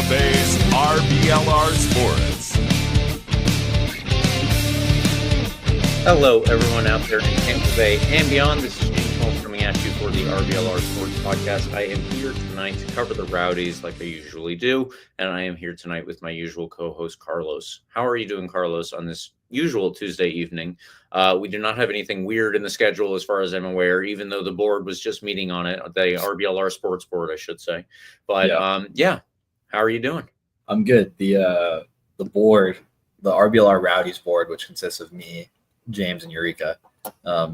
Tampa Bay's RBLR Sports. Hello, everyone out there in Tampa Bay and beyond. This is James Holmes coming at you for the RBLR Sports podcast. I am here tonight to cover the Rowdies like I usually do, and I am here tonight with my usual co-host, Carlos. How are you doing, Carlos, on this usual Tuesday evening? We do not have anything weird in the schedule as far as I'm aware, even though the board was just meeting on it, the RBLR Sports board, I should say. But yeah, how are you doing? I'm good. The board, the RBLR Rowdies board, which consists of me, James, and Eureka,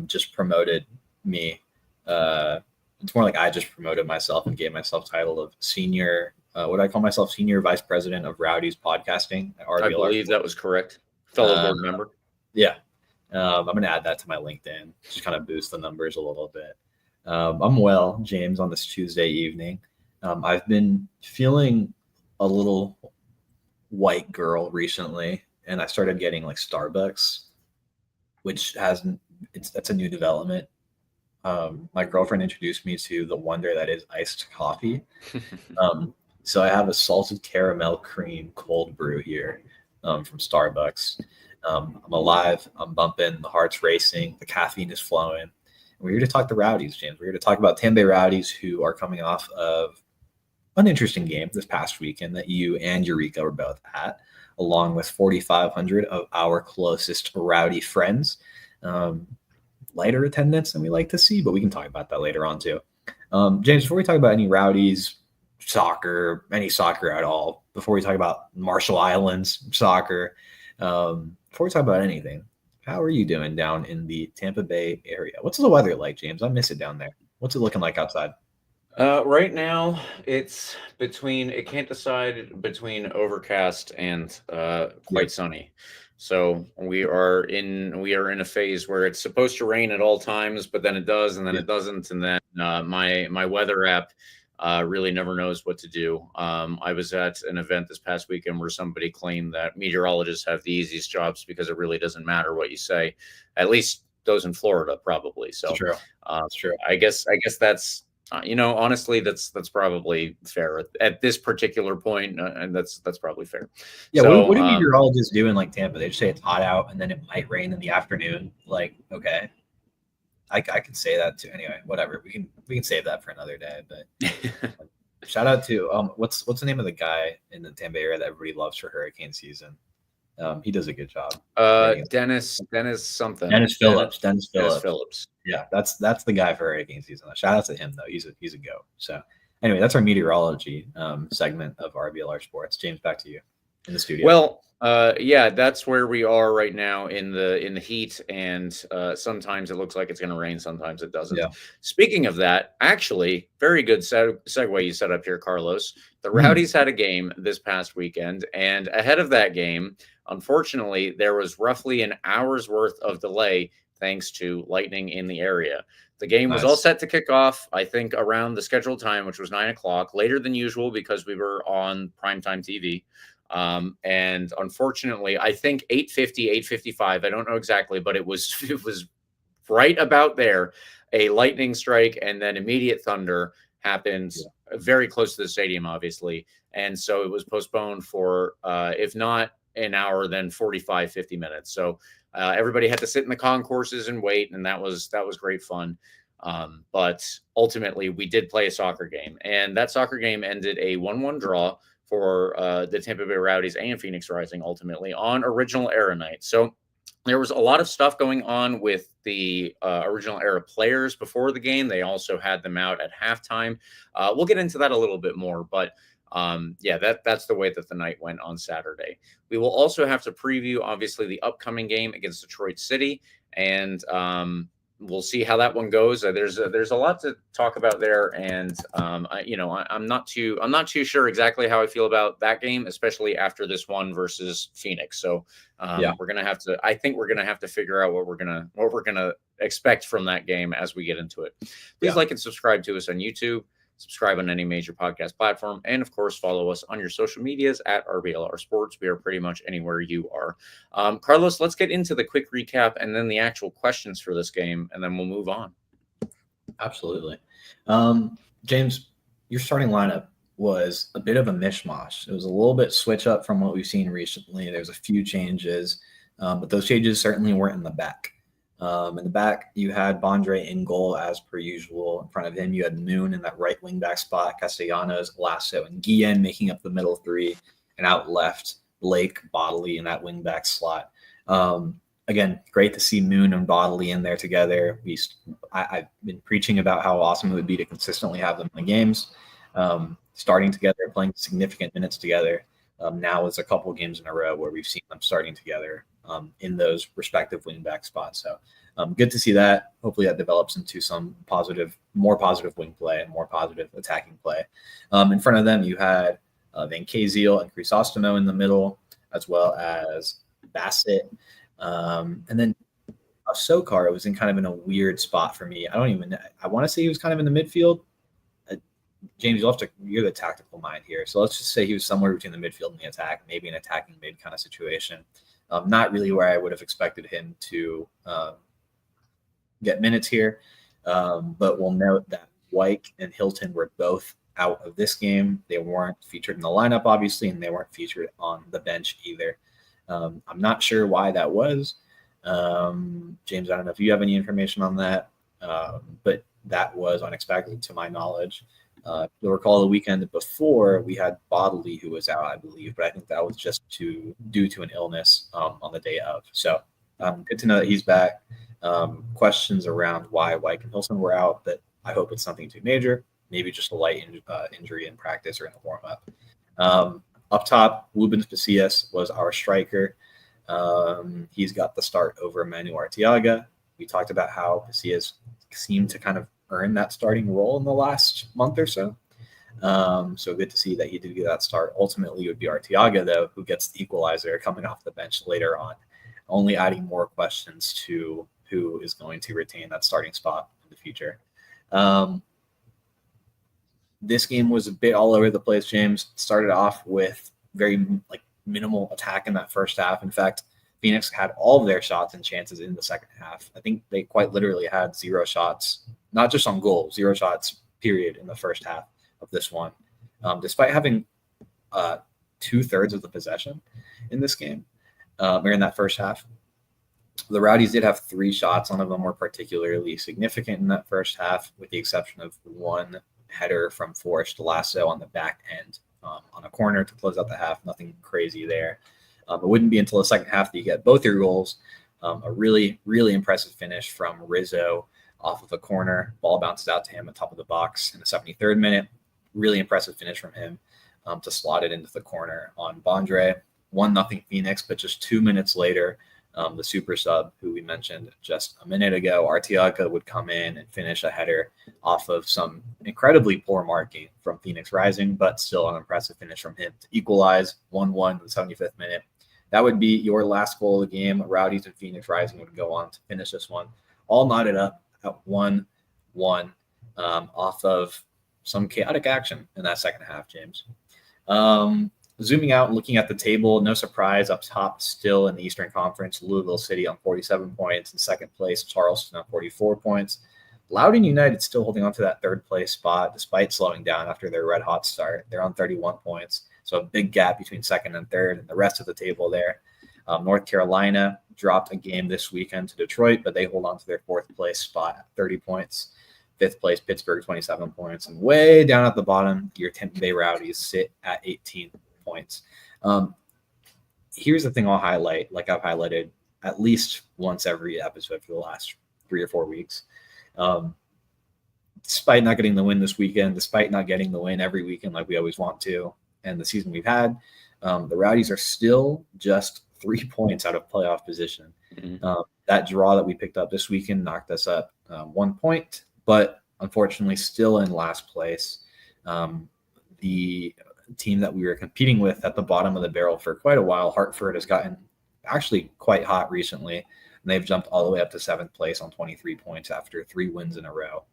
just promoted me. It's more like I just promoted myself and gave myself title of senior. What do I call myself? Senior vice president of Rowdies podcasting at RBLR. I believe that was correct. Fellow board member. Yeah. I'm going to add that to my LinkedIn, just kind of boost the numbers a little bit. I'm well, James, on this Tuesday evening. I've been feeling a little white girl recently, and I started getting like Starbucks, which that's a new development. My girlfriend introduced me to the wonder that is iced coffee. So I have a salted caramel cream cold brew here from Starbucks. I'm alive. I'm bumping. The heart's racing. The caffeine is flowing. We're here to talk the Rowdies, James. We're here to talk about Tampa Bay Rowdies, who are coming off of an interesting game this past weekend that you and Eureka were both at, along with 4,500 of our closest Rowdy friends. Lighter attendance than we like to see, but we can talk about that later on too. James, before we talk about any Rowdies soccer, any soccer at all, before we talk about Marshall Islands soccer, before we talk about anything, how are you doing down in the Tampa Bay area? What's the weather like, James? I miss it down there. What's it looking like outside? Right now, it can't decide between overcast and quite sunny. So we are in a phase where it's supposed to rain at all times, but then it does, and then it doesn't, and then my weather app really never knows what to do. I was at an event this past weekend where somebody claimed that meteorologists have the easiest jobs because it really doesn't matter what you say. At least those in Florida, probably. So True. That's true. I guess that's. Honestly, that's probably fair at this particular point, and that's probably fair. Yeah. So, what do meteorologists do in like Tampa? They just say it's hot out, and then it might rain in the afternoon. Like, okay, I could say that too. Anyway, whatever. We can save that for another day. But shout out to what's the name of the guy in the Tampa area that everybody loves for hurricane season? He does a good job. Dennis something. Dennis Phillips. Yeah, that's the guy for hurricane season. Shout out to him though. He's a go. So anyway, that's our meteorology segment of RBLR Sports. James, back to you in the studio. Well, yeah, that's where we are right now in the heat, and sometimes it looks like it's going to rain, sometimes it doesn't. Yeah. Speaking of that, actually, very good segue you set up here, Carlos. The Rowdies had a game this past weekend, and ahead of that game, unfortunately, there was roughly an hour's worth of delay thanks to lightning in the area. The game was all set to kick off, I think, around the scheduled time, which was 9 o'clock, later than usual because we were on primetime TV. And unfortunately, I think 8:50, 8:55, I don't know exactly, but it was right about there. A lightning strike and then immediate thunder happened very close to the stadium, obviously. And so it was postponed for, if not an hour, then 45, 50 minutes. So everybody had to sit in the concourses and wait, and that was great fun. But ultimately, we did play a soccer game, and that soccer game ended a 1-1 draw for the Tampa Bay Rowdies and Phoenix Rising ultimately on Original Era night. So there was a lot of stuff going on with the Original Era players before the game. They also had them out at halftime. We'll get into that a little bit more, but yeah, that's the way that the night went on Saturday. We will also have to preview, obviously, the upcoming game against Detroit City, and we'll see how that one goes. There's a lot to talk about there, and I'm not too sure exactly how I feel about that game, especially after this one versus Phoenix. So we're gonna have to. I think we're gonna have to figure out what we're gonna expect from that game as we get into it. Please like and subscribe to us on YouTube. Subscribe on any major podcast platform, and of course, follow us on your social medias at RBLR Sports. We are pretty much anywhere you are. Carlos, let's get into the quick recap and then the actual questions for this game, and then we'll move on. Absolutely. James, your starting lineup was a bit of a mishmash. It was a little bit switch up from what we've seen recently. There's a few changes, but those changes certainly weren't in the back. In the back, you had Bondre in goal as per usual. In front of him, you had Moon in that right wing back spot, Castellanos, Lasso, and Guillen making up the middle three, and out left, Blake, Bodley in that wing back slot. Again, great to see Moon and Bodley in there together. I've been preaching about how awesome it would be to consistently have them in the games, starting together, playing significant minutes together. Now it's a couple games in a row where we've seen them starting together in those respective wing-back spots. So good to see that. Hopefully that develops into some more positive wing play and more positive attacking play. In front of them, you had Van Kaziel and Crisostomo in the middle, as well as Bassett. And then Sokar was in a weird spot for me. I want to say he was kind of in the midfield. James, you're the tactical mind here. So let's just say he was somewhere between the midfield and the attack, maybe an attacking mid kind of situation. Not really where I would have expected him to get minutes here. But we'll note that Wyke and Hilton were both out of this game. They weren't featured in the lineup, obviously, and they weren't featured on the bench either. I'm not sure why that was. James, I don't know if you have any information on that, but that was unexpected to my knowledge. You'll recall the weekend before we had Bodley who was out, I believe, but I think that was just due to an illness on the day of. So good to know that he's back. Questions around why Wyke and Hilton were out, but I hope it's nothing too major. Maybe just a light injury in practice or in a warm-up. Up top, Lubin Pacias was our striker. He's got the start over Manu Arteaga. We talked about how Pacias seemed to kind of earn that starting role in the last month or so. So good to see that he did get that start. Ultimately, it would be Arteaga, though, who gets the equalizer coming off the bench later on, only adding more questions to who is going to retain that starting spot in the future. This game was a bit all over the place, James. Started off with very minimal attack in that first half. In fact, Phoenix had all of their shots and chances in the second half. I think they quite literally had 0 shots, not just on goal, 0 shots, period, in the first half of this one, despite having 2/3 of the possession in this game or in that first half. The Rowdies did have 3 shots. None of them were particularly significant in that first half, with the exception of one header from Forrest Lasso on the back end on a corner to close out the half. Nothing crazy there. It wouldn't be until the second half that you get both your goals. A really, really impressive finish from Rizzo off of a corner. Ball bounces out to him at top of the box in the 73rd minute. Really impressive finish from him to slot it into the corner on Bondre. 1-0 Phoenix, but just 2 minutes later, the super sub, who we mentioned just a minute ago, Arteaga, would come in and finish a header off of some incredibly poor marking from Phoenix Rising, but still an impressive finish from him to equalize 1-1 in the 75th minute. That would be your last goal of the game. Rowdies and Phoenix Rising would go on to finish this one, all knotted up at 1-1 off of some chaotic action in that second half, James. Zooming out and looking at the table, no surprise, up top still in the Eastern Conference, Louisville City on 47 points. In second place, Charleston on 44 points. Loudoun United still holding on to that third place spot despite slowing down after their red hot start. They're on 31 points. So a big gap between second and third and the rest of the table there. North Carolina dropped a game this weekend to Detroit, but they hold on to their fourth place spot at 30 points. Fifth place, Pittsburgh, 27 points. And way down at the bottom, your Tampa Bay Rowdies sit at 18 points. Here's the thing I'll highlight, like I've highlighted at least once every episode for the last 3 or 4 weeks. Despite not getting the win this weekend, despite not getting the win every weekend like we always want to, and the season we've had, the Rowdies are still just 3 points out of playoff position. Mm-hmm. That draw that we picked up this weekend knocked us up 1 point, but unfortunately still in last place. The team that we were competing with at the bottom of the barrel for quite a while, Hartford, has gotten actually quite hot recently, and they've jumped all the way up to 7th place on 23 points after 3 wins in a row,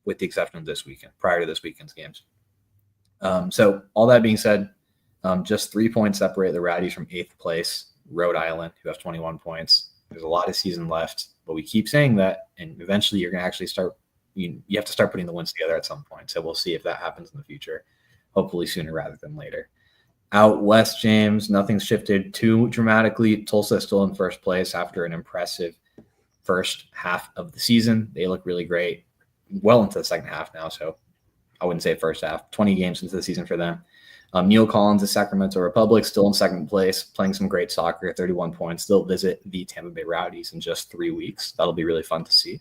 with the exception of this weekend, prior to this weekend's games. So all that being said, just 3 points separate the Rowdies from 8th place, Rhode Island, who has 21 points. There's a lot of season left, but we keep saying that, and eventually you're going to actually start you have to start putting the wins together at some point. So we'll see if that happens in the future, hopefully sooner rather than later. Out west, James, nothing's shifted too dramatically. Tulsa is still in first place after an impressive first half of the season. They look really great, well into the second half now. So I wouldn't say first half, 20 games into the season for them. Neil Collins of Sacramento Republic still in second place, playing some great soccer, 31 points. They'll visit the Tampa Bay Rowdies in just 3 weeks. That'll be really fun to see.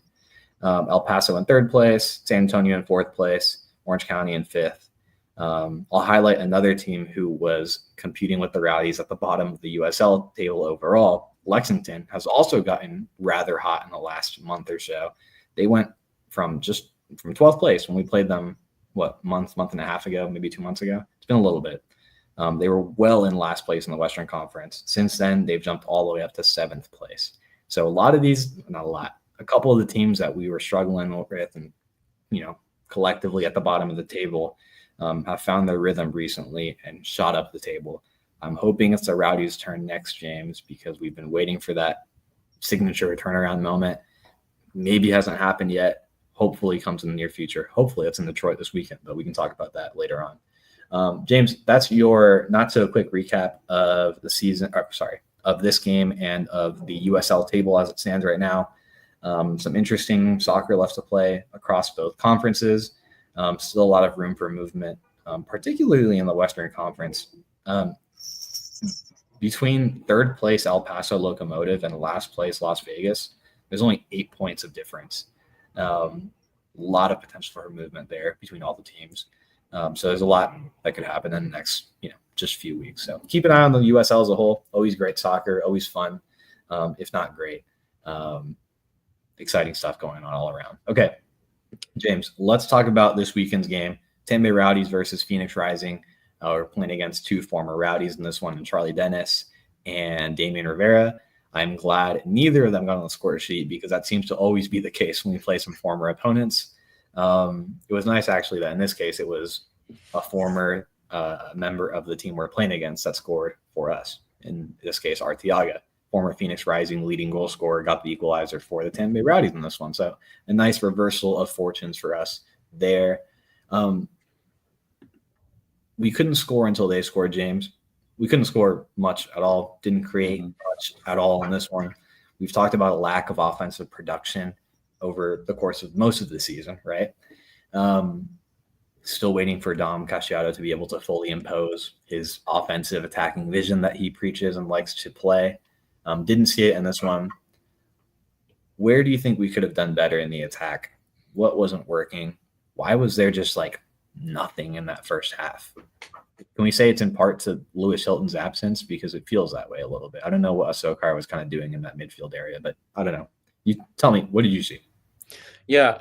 El Paso in third place, San Antonio in fourth place, Orange County in fifth. I'll highlight another team who was competing with the Rowdies at the bottom of the USL table overall. Lexington has also gotten rather hot in the last month or so. They went from 12th place when we played them, month and a half ago, maybe 2 months ago. It's been a little bit. They were well in last place in the Western Conference. Since then, they've jumped all the way up to 7th place. So a couple of the teams that we were struggling with and, collectively at the bottom of the table have found their rhythm recently and shot up the table. I'm hoping it's the Rowdies' turn next, James, because we've been waiting for that signature turnaround moment. Maybe hasn't happened yet. Hopefully it comes in the near future. Hopefully it's in Detroit this weekend, but we can talk about that later on. James, that's your not so quick recap of the season, of this game and of the USL table as it stands right now. Some interesting soccer left to play across both conferences. Still a lot of room for movement, particularly in the Western Conference. Between third place El Paso Locomotive and last place Las Vegas, there's only 8 points of difference. A lot of potential for movement there between all the teams. So there's a lot that could happen in the next, just few weeks. So keep an eye on the USL as a whole. Always great soccer, always fun, if not great. Exciting stuff going on all around. Okay, James, let's talk about this weekend's game. Tampa Bay Rowdies versus Phoenix Rising. We're playing against two former Rowdies in this one, Charlie Dennis and Damian Rivera. I'm glad neither of them got on the score sheet because that seems to always be the case when we play some former opponents. It was nice, actually, that in this case it was a former member of the team we're playing against that scored for us. In this case, Arteaga, former Phoenix Rising leading goal scorer, got the equalizer for the Tampa Bay Rowdies in this one. So a nice reversal of fortunes for us there. We couldn't score until they scored, James. We couldn't score much at all, didn't create much at all in this one. We've talked about a lack of offensive production over the course of most of the season, right? Still waiting for Dom Casciato to be able to fully impose his offensive attacking vision that he preaches and likes to play. Didn't see it in this one. Where do you think we could have done better in the attack? What wasn't working? Why was there just nothing in that first half? Can we say it's in part to Lewis Hilton's absence? Because it feels that way a little bit. I don't know what Asokar was kind of doing in that midfield area, but I don't know. You tell me, what did you see? Yeah,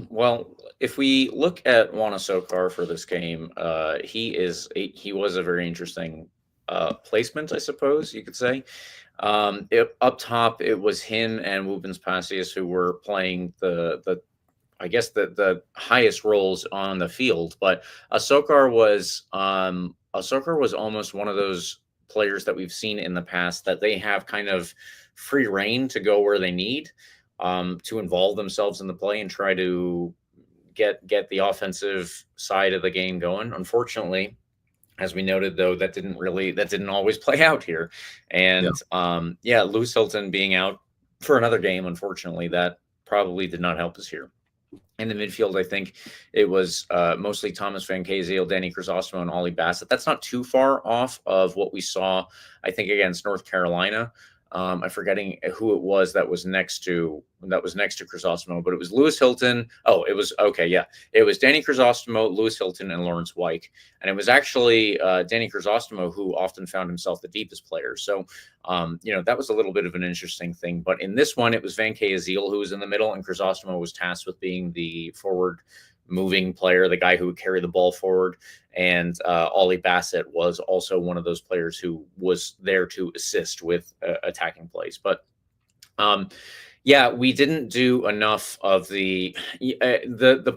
well, if we look at Juan Asokar for this game, he was a very interesting placement, I suppose you could say. Up top, it was him and Wubens Passius who were playing the highest roles on the field. But Asokar was almost one of those players that we've seen in the past that they have kind of free reign to go where they need, to involve themselves in the play and try to get the offensive side of the game going. Unfortunately, as we noted, though, that didn't always play out here. And Lewis Hilton being out for another game, unfortunately, that probably did not help us here. In the midfield, I think it was mostly Thomas Van Kaziel, Danny Crisostomo, and Ollie Bassett. That's not too far off of what we saw, I think, against North Carolina. I'm forgetting who it was that was next to Crisostomo, but it was Lewis Hilton. Oh, it was okay. Yeah, it was Danny Crisostomo, Lewis Hilton, and Lawrence Wyke. And it was actually Danny Crisostomo who often found himself the deepest player. So, that was a little bit of an interesting thing. But in this one, it was Van Kaziel who was in the middle, and Crisostomo was tasked with being the forward moving player, the guy who would carry the ball forward. And Ollie Bassett was also one of those players who was there to assist with attacking plays. But we didn't do enough of the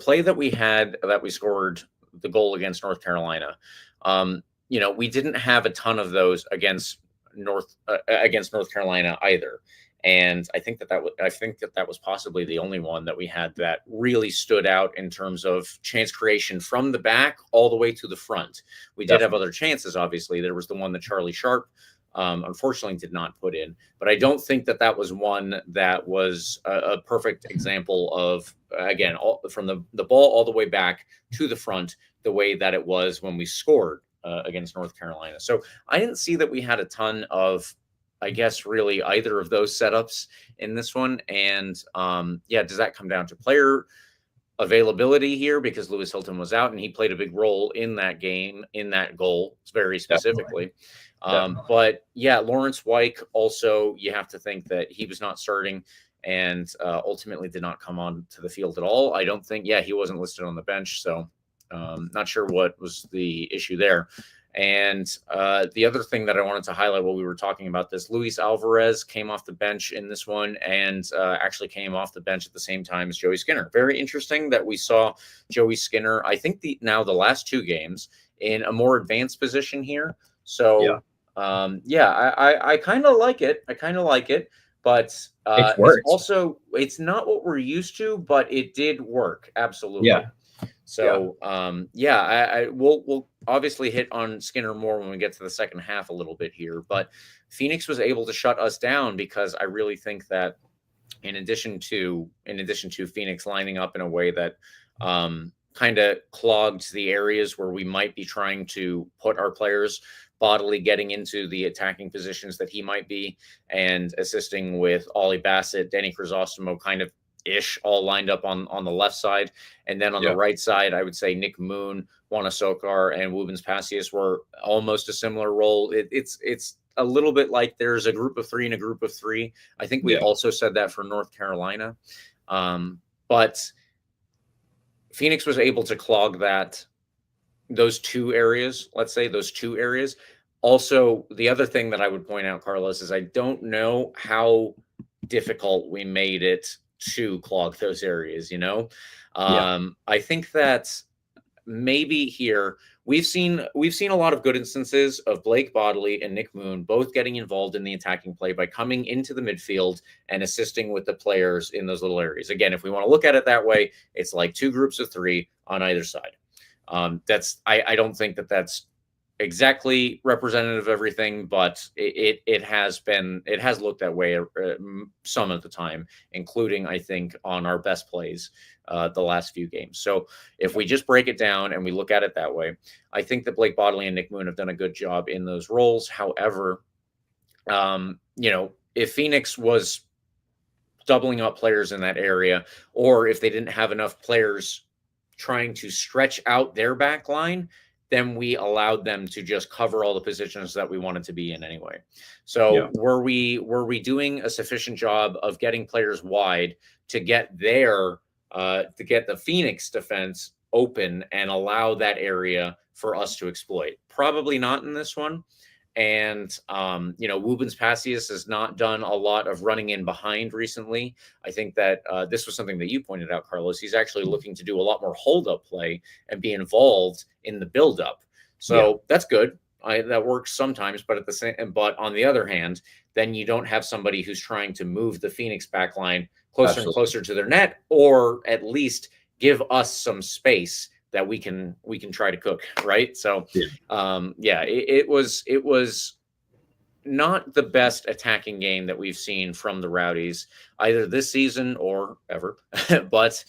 play that we had, that we scored the goal against North Carolina. We didn't have a ton of those against North Carolina either. And I think that was possibly the only one that we had that really stood out in terms of chance creation from the back all the way to the front. We did have other chances, obviously. There was the one that Charlie Sharp unfortunately did not put in, but I don't think that was one that was a perfect example of, again, from the ball all the way back to the front, the way that it was when we scored against North Carolina. So I didn't see that we had a ton of, I guess, really either of those setups in this one. And does that come down to player availability here, because Lewis Hilton was out and he played a big role in that game, in that goal, very specifically. But yeah, Lawrence Wyke also, you have to think that he was not starting and ultimately did not come on to the field at all. I don't think, he wasn't listed on the bench. So not sure what was the issue there. And the other thing that I wanted to highlight while we were talking about this, Luis Alvarez came off the bench in this one and actually came off the bench at the same time as Joey Skinner. Very interesting that we saw Joey Skinner, I think the last two games, in a more advanced position here. So I kind of like it. But it's not what we're used to, but it did work. Absolutely. Yeah. So, we'll obviously hit on Skinner more when we get to the second half a little bit here, but Phoenix was able to shut us down because I really think that in addition to Phoenix lining up in a way that kind of clogged the areas where we might be trying to put our players bodily getting into the attacking positions that he might be, and assisting with Ollie Bassett, Danny Crisostomo kind of ish all lined up on the left side. And then on the right side, I would say Nick Moon, Juana Sokar, and Wubens Passius were almost a similar role. It's a little bit like there's a group of three and a group of three. I think we also said that for North Carolina. But Phoenix was able to clog those two areas. Also, the other thing that I would point out, Carlos, is I don't know how difficult we made it to clog those areas, I think that maybe here we've seen a lot of good instances of Blake Bodley and Nick Moon both getting involved in the attacking play by coming into the midfield and assisting with the players in those little areas. Again, if we want to look at it that way, it's like two groups of three on either side. I don't think that that's exactly representative of everything, but it has looked that way some of the time, including I think on our best plays the last few games. So if we just break it down and we look at it that way, I think that Blake Bodley and Nick Moon have done a good job in those roles. However, if Phoenix was doubling up players in that area, or if they didn't have enough players trying to stretch out their back line, then we allowed them to just cover all the positions that we wanted to be in anyway. So were we doing a sufficient job of getting players wide to get the Phoenix defense open and allow that area for us to exploit? Probably not in this one. And, Wubens Passius has not done a lot of running in behind recently. I think that this was something that you pointed out, Carlos. He's actually looking to do a lot more hold-up play and be involved in the build-up. So that's good. That works sometimes, but on the other hand, then you don't have somebody who's trying to move the Phoenix back line closer and closer to their net, or at least give us some space that we can try to cook, right? So, it was not the best attacking game that we've seen from the Rowdies either this season or ever. But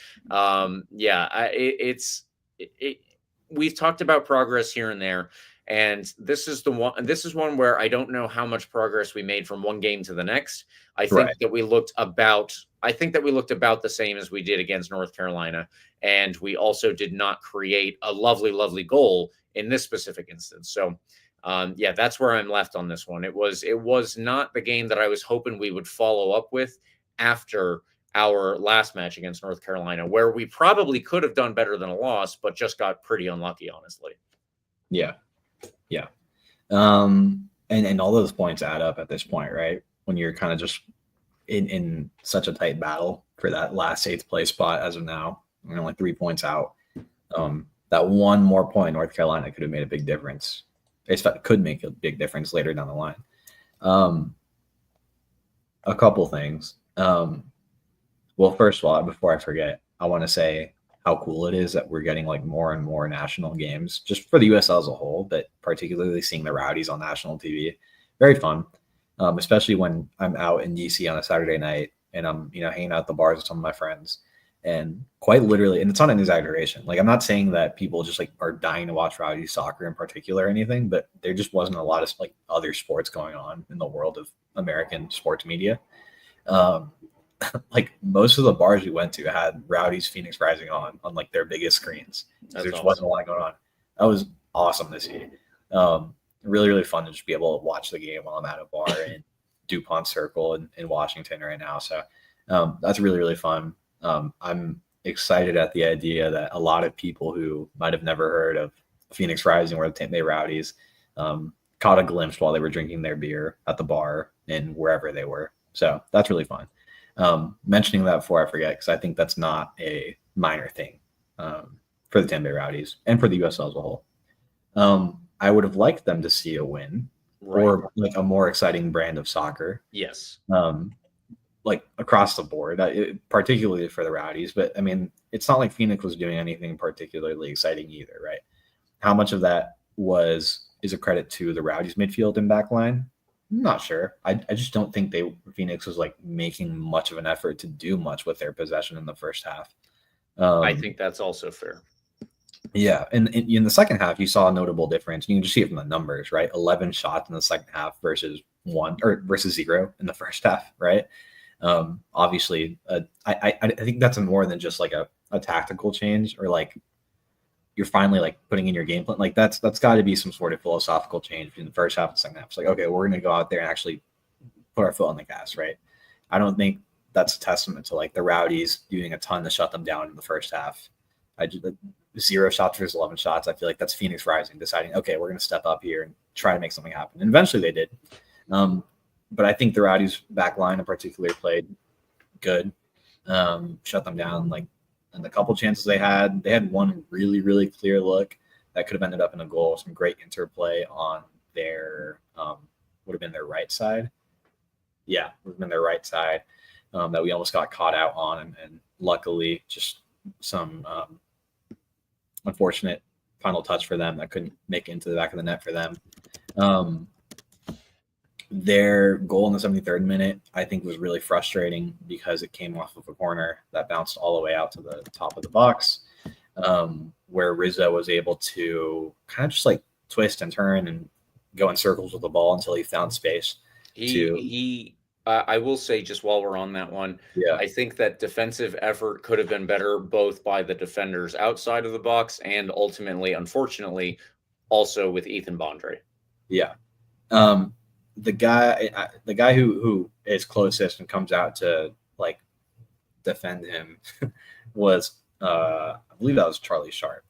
we've talked about progress here and there, and this is one where I don't know how much progress we made from one game to the next. I think that we looked about the same as we did against North Carolina. And we also did not create a lovely, lovely goal in this specific instance. So, that's where I'm left on this one. It was not the game that I was hoping we would follow up with after our last match against North Carolina, where we probably could have done better than a loss, but just got pretty unlucky, honestly. Yeah. And all those points add up at this point, right? When you're kind of just in such a tight battle for that last 8th place spot as of now. We're only 3 points out. That one more point, North Carolina could have made a big difference. It could make a big difference later down the line. A couple things. Well, first of all, before I forget, I want to say how cool it is that we're getting like more and more national games just for the USL as a whole, but particularly seeing the Rowdies on national TV. Very fun, especially when I'm out in DC on a Saturday night and I'm, hanging out at the bars with some of my friends. And quite literally, and it's not an exaggeration. Like, I'm not saying that people just like are dying to watch Rowdies soccer in particular or anything, but there just wasn't a lot of like other sports going on in the world of American sports media. Um, like most of the bars we went to had Rowdies Phoenix Rising on like their biggest screens. There just wasn't a lot going on. That was awesome to see. Really, really fun to just be able to watch the game while I'm at a bar in DuPont Circle in Washington right now. So that's really, really fun. I'm excited at the idea that a lot of people who might have never heard of Phoenix Rising or the Tampa Bay Rowdies caught a glimpse while they were drinking their beer at the bar and wherever they were. So that's really fun. Mentioning that before I forget, because I think that's not a minor thing for the Tampa Bay Rowdies and for the USL as a whole. I would have liked them to see a win or like a more exciting brand of soccer. Yes. Like across the board, particularly for the Rowdies. But I mean, it's not like Phoenix was doing anything particularly exciting either, right? How much of that is a credit to the Rowdies midfield and back line? I'm not sure. I just don't think Phoenix was like making much of an effort to do much with their possession in the first half. I think that's also fair. Yeah, and in the second half, you saw a notable difference. You can just see it from the numbers, right? 11 shots in the second half versus 0 in the first half, right? Obviously, I think that's more than just like a tactical change or like you're finally like putting in your game plan. Like that's got to be some sort of philosophical change between the first half and the second half. It's like, okay, we're going to go out there and actually put our foot on the gas, right? I don't think that's a testament to like the Rowdies doing a ton to shut them down in the first half. I just 0 shots versus 11 shots. I feel like that's Phoenix Rising deciding, okay, we're going to step up here and try to make something happen. And eventually they did. But I think the Rowdies back line in particular played good, shut them down. Like, and the couple chances they had one really, really clear look that could have ended up in a goal. Some great interplay on their would have been their right side. Yeah, would have been their right side that we almost got caught out on, and luckily just some unfortunate final touch for them that couldn't make it into the back of the net for them. Their goal in the 73rd minute, I think, was really frustrating because it came off of a corner that bounced all the way out to the top of the box, where Rizzo was able to kind of just like twist and turn and go in circles with the ball until he found space. I will say, just while we're on that one, Yeah. I think that defensive effort could have been better both by the defenders outside of the box and ultimately, unfortunately, also with Ethan Bondre. Yeah. The guy who is closest and comes out to like defend him was I believe that was Charlie Sharp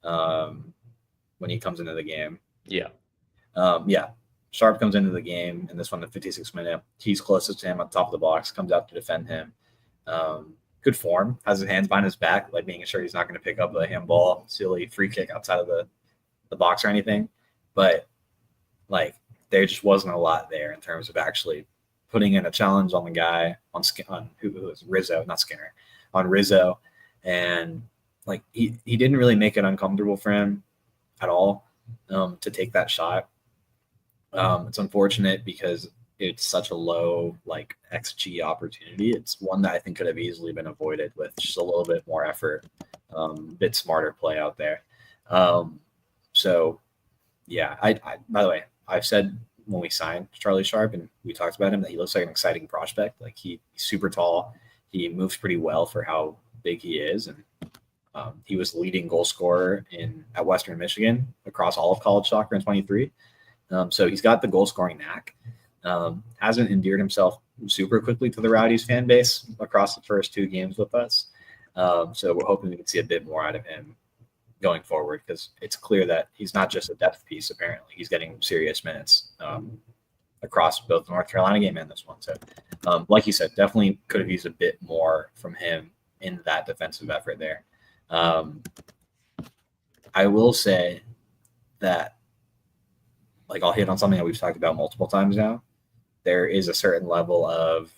when he comes into the game. Yeah. Sharp comes into the game in this one, the 56th minute. He's closest to him on top of the box, comes out to defend him. Good form, has his hands behind his back, like making sure he's not going to pick up a handball, silly free kick outside of the box or anything. But like, there just wasn't a lot there in terms of actually putting in a challenge on the guy on who was Rizzo, not Skinner, on Rizzo. And like, he didn't really make it uncomfortable for him at all to take that shot. It's unfortunate because it's such a low like XG opportunity. It's one that I think could have easily been avoided with just a little bit more effort, a bit smarter play out there. So yeah, I by the way, I've said when we signed Charlie Sharp and we talked about him that he looks like an exciting prospect. Like he's super tall. He moves pretty well for how big he is. And he was the leading goal scorer at Western Michigan across all of college soccer in 23. So he's got the goal scoring knack. Hasn't endeared himself super quickly to the Rowdies fan base across the first 2 games with us. So we're hoping we can see a bit more out of him going forward, because it's clear that he's not just a depth piece. Apparently he's getting serious minutes across both the North Carolina game and this one. So like you said, definitely could have used a bit more from him in that defensive effort there. I will say that, like, I'll hit on something that we've talked about multiple times now. there is a certain level of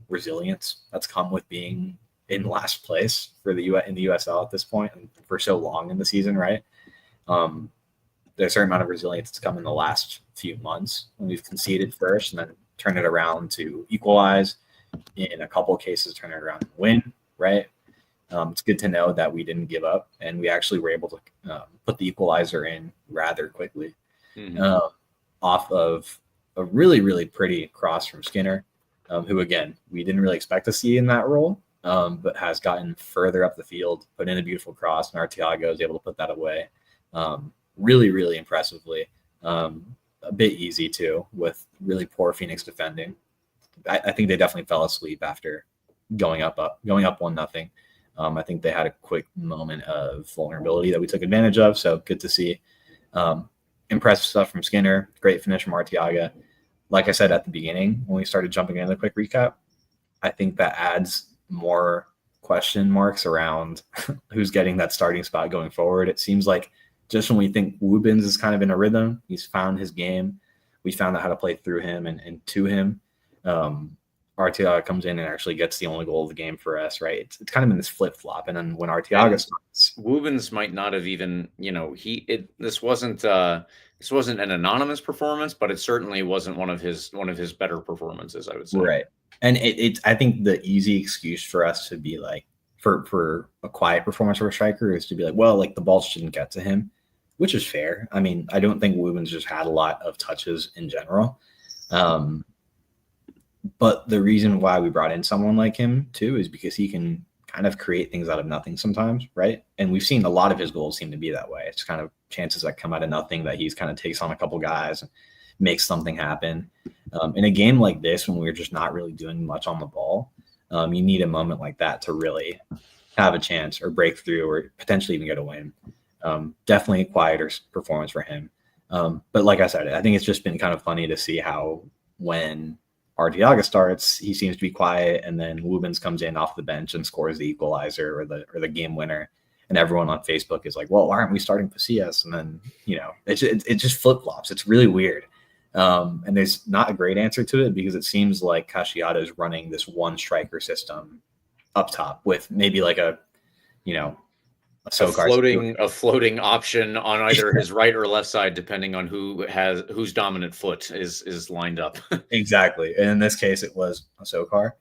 resilience that's come with being in last place for the in the USL at this point and for so long in the season, right? There's a certain amount of resilience that's come in the last few months when we've conceded first and then turn it around to equalize, in a couple of cases turn it around and win, right? It's good to know that we didn't give up and we actually were able to put the equalizer in rather quickly, off of a really, really pretty cross from Skinner, who, again, we didn't really expect to see in that role, but has gotten further up the field, put in a beautiful cross, and Arteaga was able to put that away really, really impressively. A bit easy, too, with really poor Phoenix defending. I think they definitely fell asleep after going up 1-0. I think they had a quick moment of vulnerability that we took advantage of, so good to see. Impressive stuff from Skinner, great finish from Arteaga. Like I said at the beginning, when we started jumping into the quick recap, I think that adds more question marks around who's getting that starting spot going forward. It seems like just when we think Woobins is kind of in a rhythm, he's found his game, we found out how to play through him and to him. Arteaga comes in and actually gets the only goal of the game for us, right? It's kind of in this flip-flop. And then when Arteaga starts, Woobins might not have even, this wasn't an anonymous performance, but it certainly wasn't one of his better performances, I would say. Right. And it's I think the easy excuse for us to be like, for a quiet performance for a striker is to be like, well, like the ball shouldn't get to him, which is fair. I mean, I don't think Woobins just had a lot of touches in general. But the reason why we brought in someone like him too is because he can kind of create things out of nothing sometimes, right? And we've seen a lot of his goals seem to be that way. It's kind of chances that come out of nothing that he's kind of takes on a couple guys and makes something happen. In a game like this, when we're just not really doing much on the ball, you need a moment like that to really have a chance or break through or potentially even get a win. Definitely a quieter performance for him. But like I said, I think it's just been kind of funny to see how when Arteaga starts, he seems to be quiet, and then Woobins comes in off the bench and scores the equalizer or the game winner, and everyone on Facebook is like, "Well, why aren't we starting Casillas?" And then it just flip flops. It's really weird, and there's not a great answer to it because it seems like Casciata is running this one striker system up top with maybe like a floating option on either his right or left side, depending on whose dominant foot is lined up. Exactly. And in this case, it was Asokar.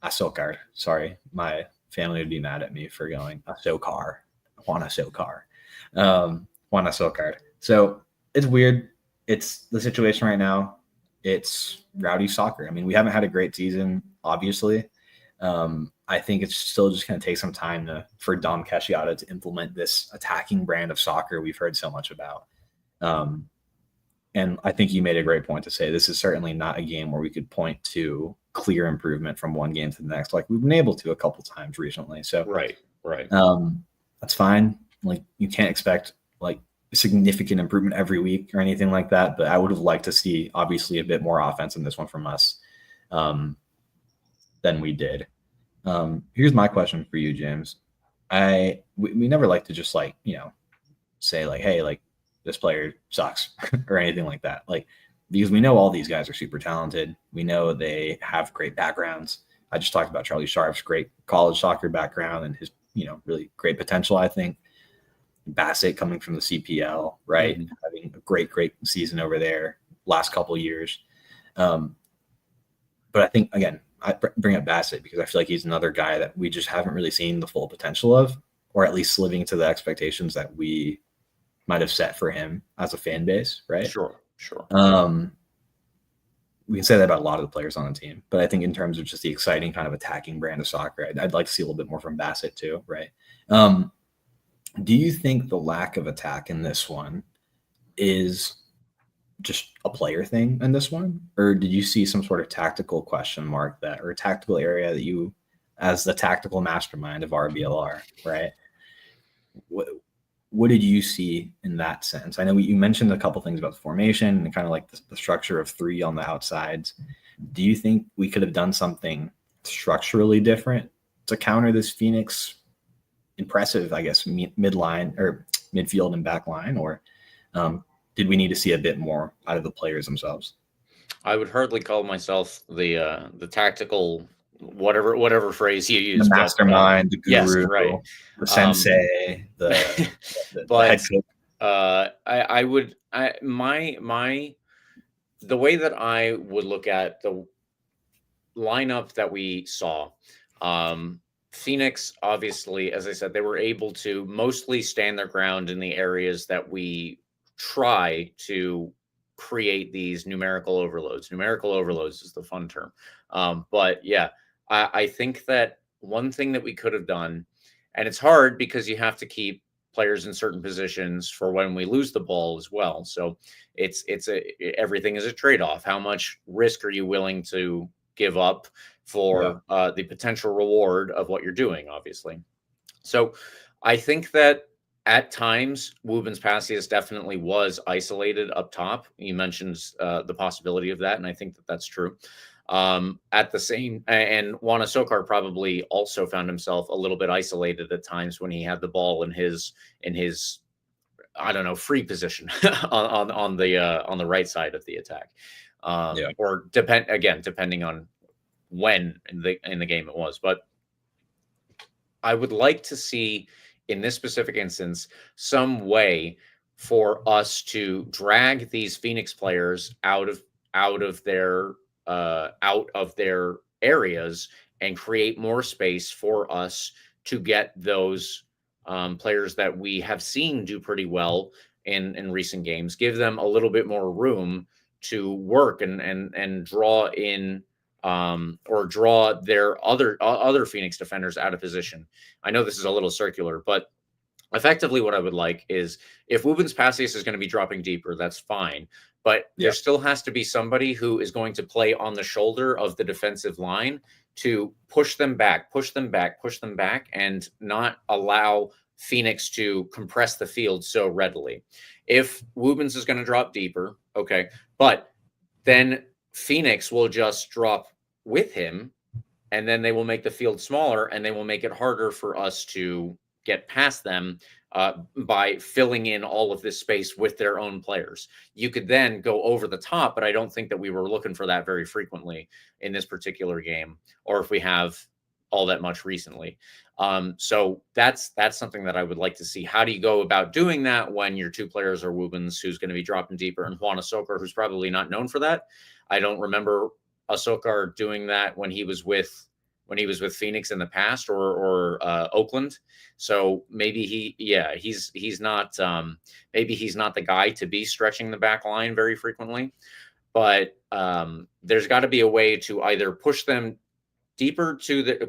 Asokar. Sorry, my family would be mad at me for going Asokar. Juan Asokar. So it's weird. It's the situation right now. It's rowdy soccer. I mean, we haven't had a great season, obviously. I think it's still just going to take some time for Dom Casciata to implement this attacking brand of soccer we've heard so much about. And I think you made a great point to say this is certainly not a game where we could point to clear improvement from one game to the next, like we've been able to a couple times recently. So right. That's fine. Like you can't expect like significant improvement every week or anything like that, but I would have liked to see obviously a bit more offense in this one from us than we did. Here's my question for you, James. We never like to just like, say like, hey, like this player sucks or anything like that. Like, because we know all these guys are super talented. We know they have great backgrounds. I just talked about Charlie Sharp's great college soccer background and his, really great potential, I think. Bassett coming from the CPL, right? Mm-hmm. Having a great season over there last couple of years. But I think, again, I bring up Bassett because I feel like he's another guy that we just haven't really seen the full potential of, or at least living to the expectations that we might have set for him as a fan base, right? Sure. We can say that about a lot of the players on the team, but I think in terms of just the exciting kind of attacking brand of soccer, I'd like to see a little bit more from Bassett too, right? Do you think the lack of attack in this one is just a player thing in this one, or did you see some sort of tactical question mark or a tactical area that you, as the tactical mastermind of RBLR, right? What did you see in that sense? I know you mentioned a couple things about the formation and kind of like the structure of three on the outsides. Do you think we could have done something structurally different to counter this Phoenix impressive, I guess, midline or midfield and back line, or did we need to see a bit more out of the players themselves? I would hardly call myself the tactical whatever phrase you The use, but mastermind, the yes, guru, right. the sensei, the head But coach. I would my the way that I would look at the lineup that we saw, Phoenix, obviously, as I said, they were able to mostly stand their ground in the areas that we try to create these numerical overloads. Numerical overloads is the fun term. But yeah, I think that one thing that we could have done, and it's hard because you have to keep players in certain positions for when we lose the ball as well. So everything is a trade-off. How much risk are you willing to give up for the potential reward of what you're doing, obviously. So I think that at times, Wubens Passius definitely was isolated up top. You mentioned the possibility of that, and I think that that's true. At the same, and Wana Sokar probably also found himself a little bit isolated at times when he had the ball in his I don't know, free position on the right side of the attack. Or depending on when in the game it was. But I would like to see in this specific instance some way for us to drag these Phoenix players out of their areas and create more space for us to get those players that we have seen do pretty well in recent games, give them a little bit more room to work and draw in or draw their other Phoenix defenders out of position. I know this is a little circular, but effectively what I would like is if Wubens Passius is going to be dropping deeper, that's fine. But there still has to be somebody who is going to play on the shoulder of the defensive line to push them back, and not allow Phoenix to compress the field so readily. If Wubens is going to drop deeper, okay, but then Phoenix will just drop with him, and then they will make the field smaller, and they will make it harder for us to get past them by filling in all of this space with their own players. You could then go over the top, but I don't think that we were looking for that very frequently in this particular game, or if we have all that much recently. So that's something that I would like to see. How do you go about doing that when your two players are Wubens, who's going to be dropping deeper, and Juan Asokar, who's probably not known for that? I don't remember Asokar doing that when he was with Phoenix in the past or Oakland. So maybe he's not maybe he's not the guy to be stretching the back line very frequently. But there's got to be a way to either push them deeper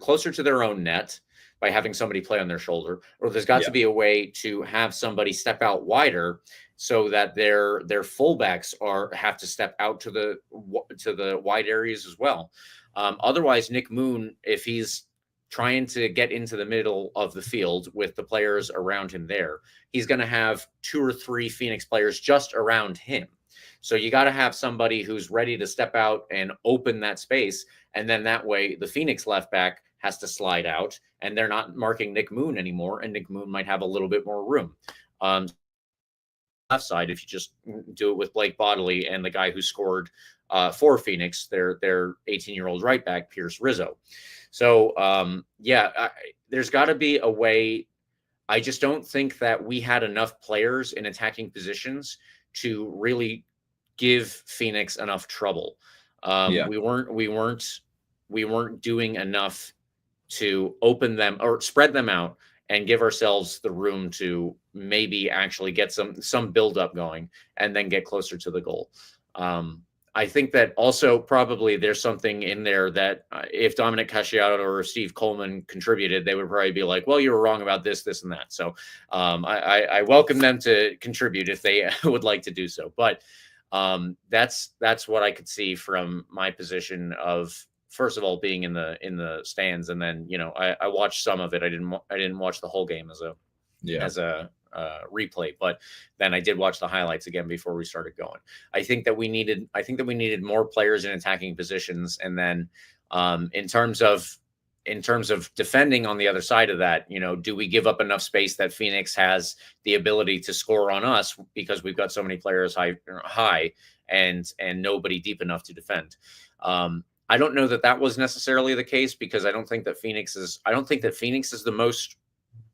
closer to their own net by having somebody play on their shoulder, or there's got to be a way to have somebody step out wider so that their fullbacks have to step out to the wide areas as well. Otherwise, Nick Moon, if he's trying to get into the middle of the field with the players around him there, he's going to have 2 or 3 Phoenix players just around him. So you got to have somebody who's ready to step out and open that space. And then that way the Phoenix left back has to slide out, and they're not marking Nick Moon anymore. And Nick Moon might have a little bit more room. Left side, if you just do it with Blake Bodley and the guy who scored for Phoenix, their 18-year-old right back, Pierce Rizzo. So there's got to be a way. I just don't think that we had enough players in attacking positions to really give Phoenix enough trouble. We weren't doing enough to open them or spread them out and give ourselves the room to maybe actually get some buildup going and then get closer to the goal. I think that also probably there's something in there that if Dominic Casciato or Steve Coleman contributed, they would probably be like, well, you were wrong about this, and that. So I welcome them to contribute if they would like to do so. But that's what I could see from my position of, first of all, being in the stands. And then, I watched some of it. I didn't watch the whole game as a replay, but then I did watch the highlights again before we started going. I think that we needed more players in attacking positions. And then in terms of defending on the other side of that, do we give up enough space that Phoenix has the ability to score on us because we've got so many players high and nobody deep enough to defend. I don't know that that was necessarily the case, because I don't think that Phoenix is the most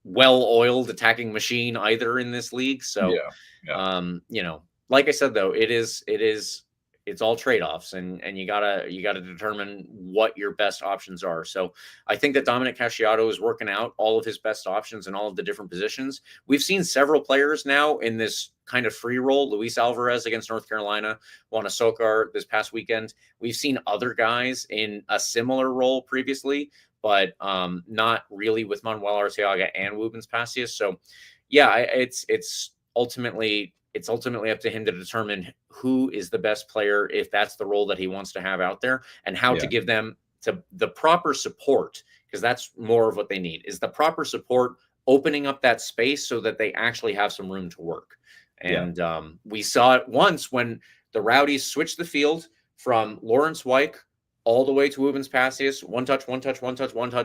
well-oiled attacking machine either in this league. So, like I said, though, it's all trade-offs, and you gotta determine what your best options are. So I think that Dominic Casciato is working out all of his best options in all of the different positions. We've seen several players now in this kind of free role. Luis Alvarez against North Carolina, Juan Sokar this past weekend. We've seen other guys in a similar role previously, but not really with Manuel Arteaga and Wubens Passius. So yeah, it's ultimately up to him to determine who is the best player, if that's the role that he wants to have out there, and how to give them to the proper support, because that's more of what they need, is the proper support, opening up that space so that they actually have some room to work. And we saw it once when the Rowdies switched the field from Lawrence Wyke all the way to Wubens Passius, one touch,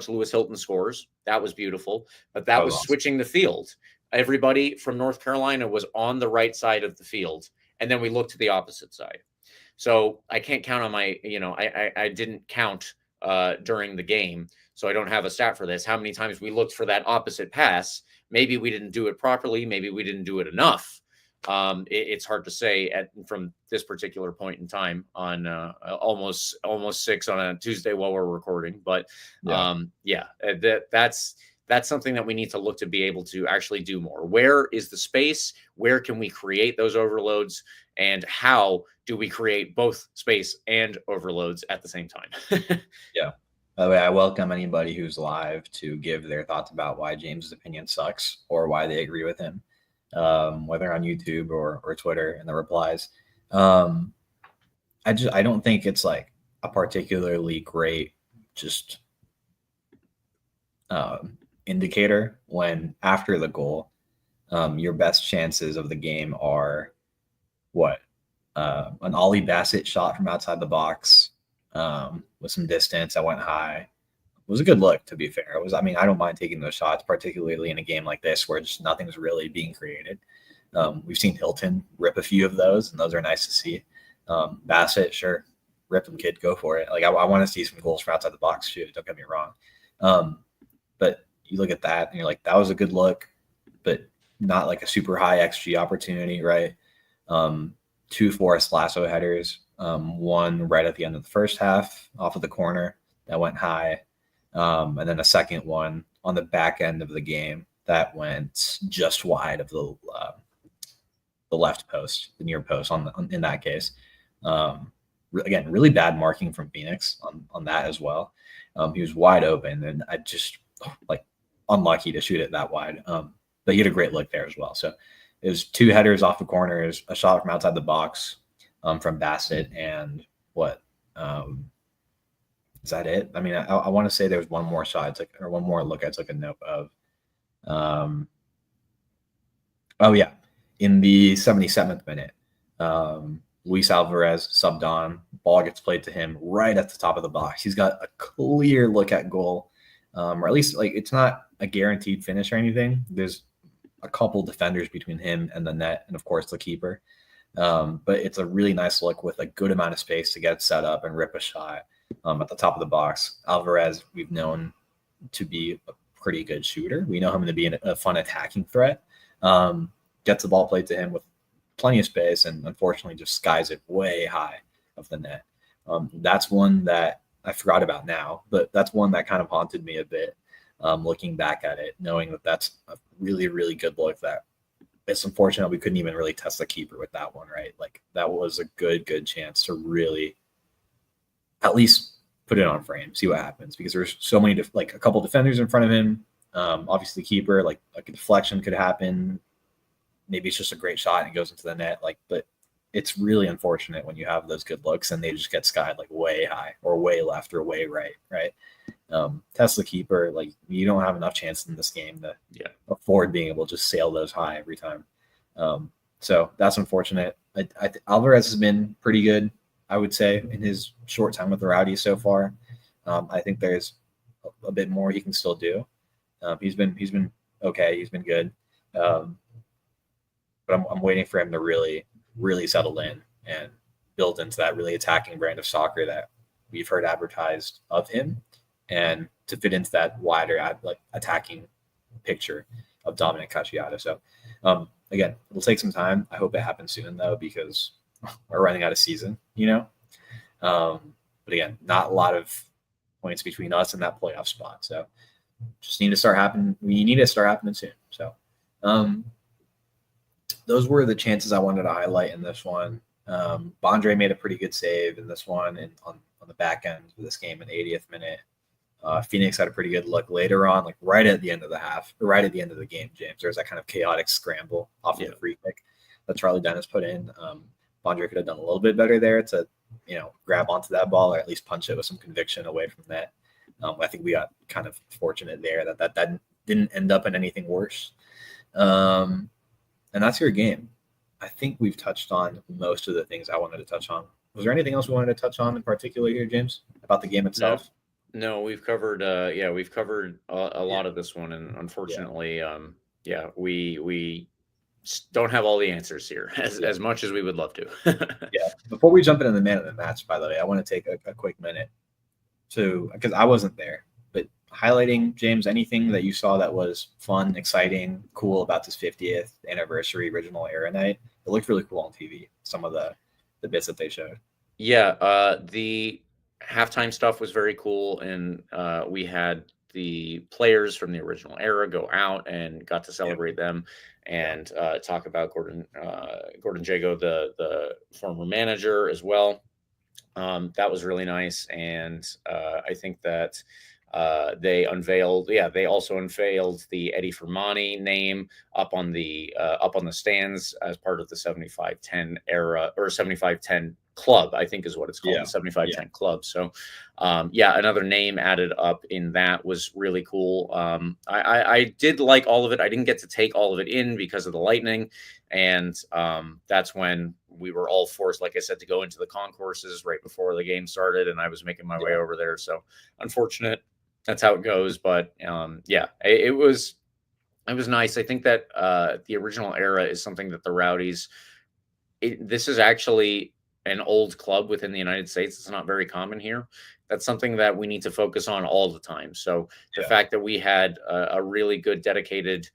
Lewis Hilton scores. That was beautiful, but that was awesome. Switching the field. Everybody from North Carolina was on the right side of the field, and then we looked to the opposite side. So I can't count on my, I didn't count during the game, so I don't have a stat for this, how many times we looked for that opposite pass. Maybe we didn't do it properly. Maybe we didn't do it enough. It's hard to say from this particular point in time on almost 6 on a Tuesday while we're recording. But that's something that we need to look to be able to actually do more. Where is the space? Where can we create those overloads? And how do we create both space and overloads at the same time? Yeah. By the way, I welcome anybody who's live to give their thoughts about why James's opinion sucks or why they agree with him, whether on YouTube or Twitter in the replies. I don't think it's like a particularly great just indicator when after the goal, your best chances of the game are an Ollie Bassett shot from outside the box with some distance that went high. It was a good look, to be fair. I don't mind taking those shots, particularly in a game like this where just nothing's really being created. We've seen Hilton rip a few of those, and those are nice to see. Bassett, sure, rip them, kid, go for it. Like I want to see some goals from outside the box, shoot, don't get me wrong. But you look at that and you're like, that was a good look, but not like a super high XG opportunity, right? 2 Forrest Lasso headers, one right at the end of the first half off of the corner that went high, and then a second one on the back end of the game that went just wide of the left post, the near post in that case. Again, really bad marking from Phoenix on that as well. He was wide open, and I just unlucky to shoot it that wide. But he had a great look there as well. So it was 2 headers off the corners, a shot from outside the box from Bassett, and is that it? I mean, I want to say there was one more shot, or one more look I took a note of. In the 77th minute, Luis Alvarez subbed on, ball gets played to him right at the top of the box. He's got a clear look at goal, or at least it's not a guaranteed finish or anything. There's a couple defenders between him and the net, and of course the keeper. But it's a really nice look with a good amount of space to get set up and rip a shot at the top of the box. Alvarez, we've known to be a pretty good shooter. We know him to be a fun attacking threat. Gets the ball played to him with plenty of space, and unfortunately just skies it way high of the net. That's one that I forgot about now, but that's one that kind of haunted me a bit, looking back at it, knowing that that's a really, really good look. That it's unfortunate we couldn't even really test the keeper with that one, right? Like that was a good chance to really at least put it on frame, see what happens, because there's so many, a couple defenders in front of him. Obviously keeper, like a deflection could happen. Maybe it's just a great shot and it goes into the net. But it's really unfortunate when you have those good looks and they just get skied way high or way left or way right? Test the keeper. You don't have enough chance in this game to afford being able to just sail those high every time. So that's unfortunate. Alvarez has been pretty good, I would say, in his short time with the Rowdies so far. I think there's a bit more he can still do. He's been okay. He's been good. But I'm waiting for him to really, really settle in and built into that really attacking brand of soccer that we've heard advertised of him, and to fit into that wider attacking picture of Dominic Cacciato. So again, it'll take some time. I hope it happens soon though, because we're running out of season, but again, not a lot of points between us and that playoff spot. So just need to start happening. We need to start happening soon. So those were the chances I wanted to highlight in this one. Bondre made a pretty good save in this one, and on the back end of this game in the 80th minute. Phoenix had a pretty good look later on, like right at the end of the half, or right at the end of the game, James. There was that kind of chaotic scramble off of the free kick that Charlie Dennis put in. Bondre could have done a little bit better there to, grab onto that ball, or at least punch it with some conviction away from that. I think we got kind of fortunate there that didn't end up in anything worse. And that's your game. I think we've touched on most of the things I wanted to touch on. Was there anything else we wanted to touch on in particular here, James, about the game itself? No, we've covered we've covered a lot of this one, and unfortunately we don't have all the answers here as much as we would love to. Yeah. Before we jump into the man of the match, by the way, I want to take a quick minute because I wasn't there, but highlighting, James, anything that you saw that was fun, exciting, cool about this 50th anniversary original era night. It looked really cool on TV, some of the bits that they showed. Yeah, the halftime stuff was very cool, and we had the players from the original era go out and got to celebrate them and talk about Gordon Jago, the former manager, as well. That was really nice, and I think that they also unveiled the Eddie Firmani name up on the stands as part of the 75-10 era, or 75-10 club, I think is what it's called, the 75-10 club. So another name added up in that was really cool. I did like all of it. I didn't get to take all of it in because of the lightning, and that's when we were all forced, like I said, to go into the concourses right before the game started, and I was making my way over there. So unfortunate. That's how it goes. But it was nice. I think that the original era is something that the Rowdies, this is actually an old club within the United States. It's not very common here. That's something that we need to focus on all the time. So the fact that we had a really good dedicated,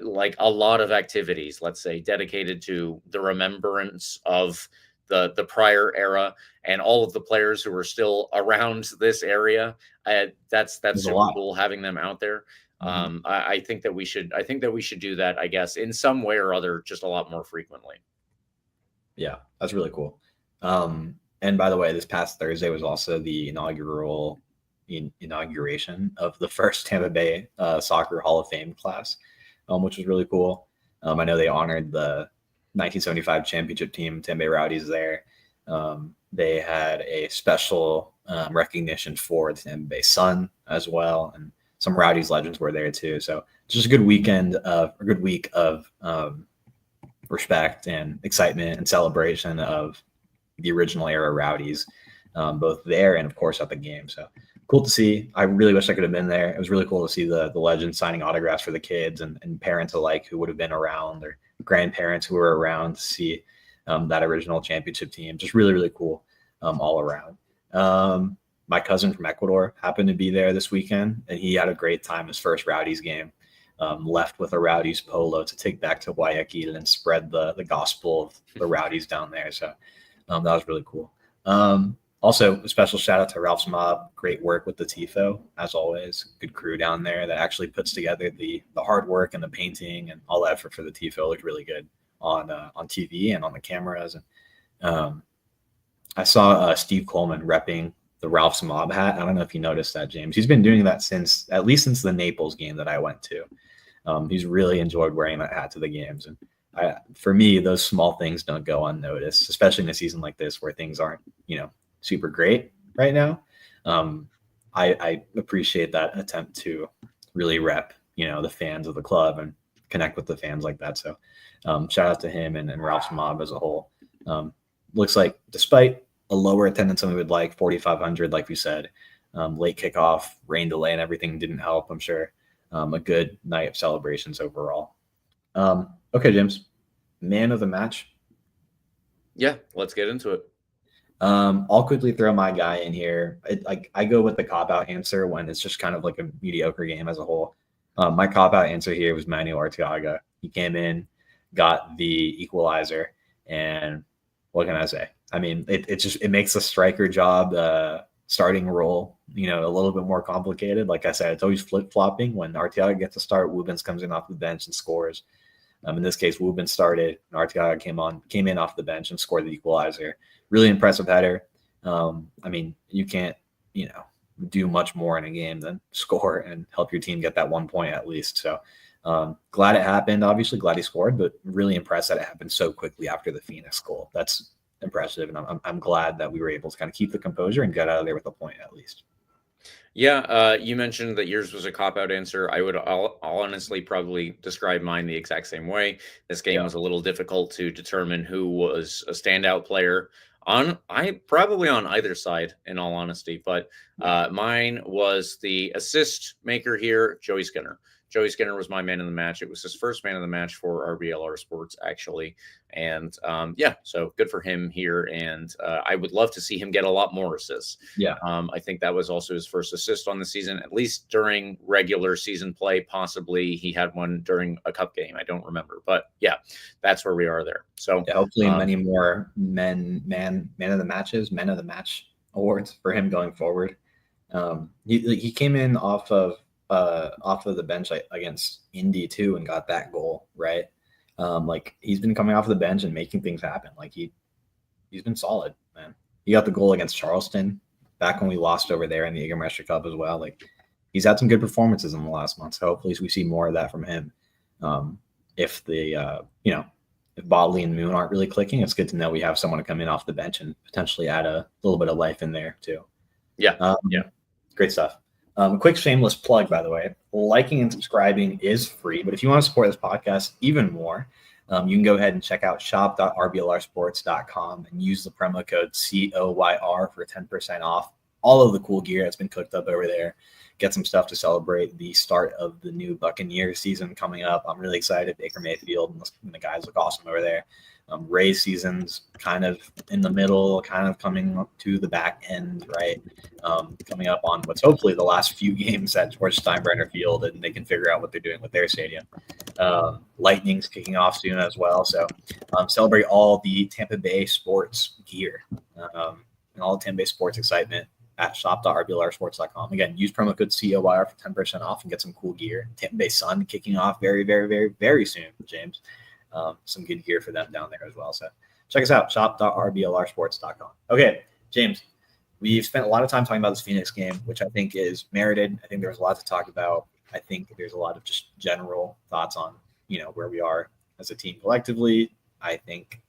like a lot of activities, let's say, dedicated to the remembrance of the prior era and all of the players who are still around this area. That's super cool having them out there. I think that we should do that, I guess, in some way or other, just a lot more frequently. Yeah, that's really cool. And by the way, this past Thursday was also the inauguration of the first Tampa Bay Soccer Hall of Fame class, which was really cool. I know they honored the 1975 championship team, Tampa Bay Rowdies, there. They had a special recognition for the Tampa Bay Sun as well, and some Rowdies legends were there too. So just a good week of respect and excitement and celebration of the original era Rowdies, both there and of course at the game. So cool to see. I really wish I could have been there. It was really cool to see the legends signing autographs for the kids and parents alike who would have been around, or grandparents who were around to see that original championship team. Just really, really cool all around. My cousin from Ecuador happened to be there this weekend, and he had a great time. His first Rowdies game. Left with a Rowdies polo to take back to Guayaquil and spread the gospel of the Rowdies down there. So that was really cool. Also, a special shout out to Ralph's Mob. Great work with the TIFO, as always. Good crew down there that actually puts together the hard work and the painting and all the effort for the TIFO. Looked really good on TV and on the cameras. And I saw Steve Coleman repping the Ralph's Mob hat. I don't know if you noticed that, James. He's been doing that at least since the Naples game that I went to. He's really enjoyed wearing that hat to the games. And for me, those small things don't go unnoticed, especially in a season like this where things aren't, super great right now. I appreciate that attempt to really rep, the fans of the club and connect with the fans like that. So shout out to him and Ralph's Mob as a whole. Looks like despite a lower attendance than we would like, 4,500, like we said, late kickoff, rain delay and everything didn't help, I'm sure. A good night of celebrations overall. Okay, James, man of the match. Yeah, let's get into it. I'll quickly throw my guy in here. I go with the cop-out answer when it's just kind of like a mediocre game as a whole. My cop-out answer here was Manuel Arteaga. He came in, got the equalizer, and what can I say? I mean, it makes the striker job, starting role, a little bit more complicated. Like I said, it's always flip-flopping. When Arteaga gets to start, Wubens comes in off the bench and scores. In this case, Wubens started, and Arteaga came in off the bench and scored the equalizer. Really impressive header. I mean, you can't, do much more in a game than score and help your team get that 1 point at least. So glad it happened. Obviously, glad he scored, but really impressed that it happened so quickly after the Phoenix goal. That's impressive, and I'm glad that we were able to kind of keep the composure and get out of there with a point at least. Yeah, you mentioned that yours was a cop-out answer. I would I'll honestly probably describe mine the exact same way. This game was a little difficult to determine who was a standout player probably on either side, in all honesty. But mine was the assist maker here, Joey Skinner. Joey Skinner was my man of the match. It was his first man of the match for RBLR Sports, actually. And so good for him here. And I would love to see him get a lot more assists. Yeah. I think that was also his first assist on the season, at least during regular season play. Possibly he had one during a cup game. I don't remember. But yeah, that's where we are there. So hopefully many more men of the match awards for him going forward. He came in off of the bench against Indy too and got that goal, right? Like he's been coming off the bench and making things happen. Like he's been solid, man. He got the goal against Charleston back when we lost over there in the Jägermeister Cup as well. Like he's had some good performances in the last month. So hopefully we see more of that from him. If if Bodley and Moon aren't really clicking, it's good to know we have someone to come in off the bench and potentially add a little bit of life in there too. Yeah. Great stuff. Quick shameless plug, by the way. Liking and subscribing is free, but if you want to support this podcast even more, you can go ahead and check out shop.rblrsports.com and use the promo code COYR for 10% off all of the cool gear that's been cooked up over there. Get some stuff to celebrate the start of the new Buccaneers season coming up. I'm really excited. Baker Mayfield and the guys look awesome over there. Ray's season's kind of in the middle, kind of coming up to the back end, right? Coming up on what's hopefully the last few games at George Steinbrenner Field, and they can figure out what they're doing with their stadium. Lightning's kicking off soon as well. So celebrate all the Tampa Bay sports gear and all the Tampa Bay sports excitement at shop.rblrsports.com. Again, use promo code COYR for 10% off and get some cool gear. Tampa Bay Sun kicking off very, very, very, very soon, James. Some good gear for them down there as well. So check us out, shop.rblrsports.com. Okay, James, we've spent a lot of time talking about this Phoenix game, which I think is merited. I think there's a lot to talk about. I think there's a lot of just general thoughts on, where we are as a team collectively. I think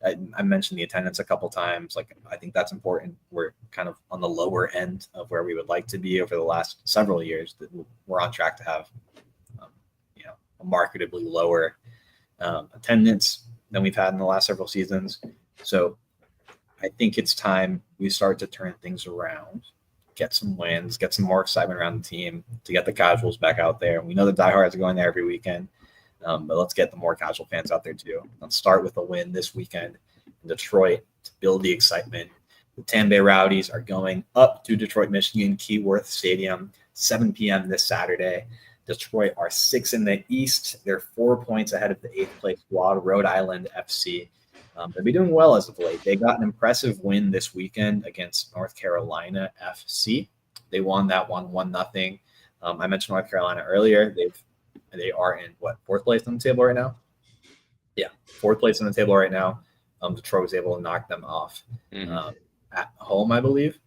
I mentioned the attendance a couple times. Like, I think that's important. We're kind of on the lower end of where we would like to be over the last several years. That we're on track to have, a marketably lower attendance than we've had in the last several seasons. So I think it's time we start to turn things around, get some wins, get some more excitement around the team to get the casuals back out there. We know the diehards are going there every weekend, but let's get the more casual fans out there too. Let's start with a win this weekend in Detroit to build the excitement. The Tampa Bay Rowdies are going up to Detroit, Michigan, Keyworth Stadium, 7 p.m. this Saturday. Detroit are 6th in the East. They're 4 points ahead of the 8th place squad, Rhode Island FC. They'll be doing well as of late. They got an impressive win this weekend against North Carolina FC. They won that one 1-0. I mentioned North Carolina earlier. They are in 4th place on the table right now? Yeah, 4th place on the table right now. Detroit was able to knock them off at home, I believe.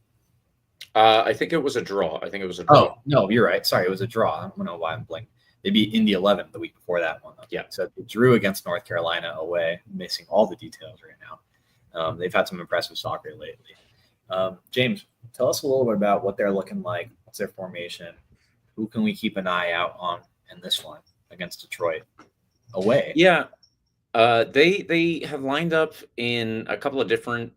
I think it was a draw. Oh, no, you're right. Sorry, it was a draw. I don't know why I'm blanking. They beat Indy 11 the week before that one. Yeah. So they drew against North Carolina away, missing all the details right now. They've had some impressive soccer lately. James, tell us a little bit about what they're looking like. What's their formation? Who can we keep an eye out on in this one against Detroit away? Yeah. They have lined up in a couple of different,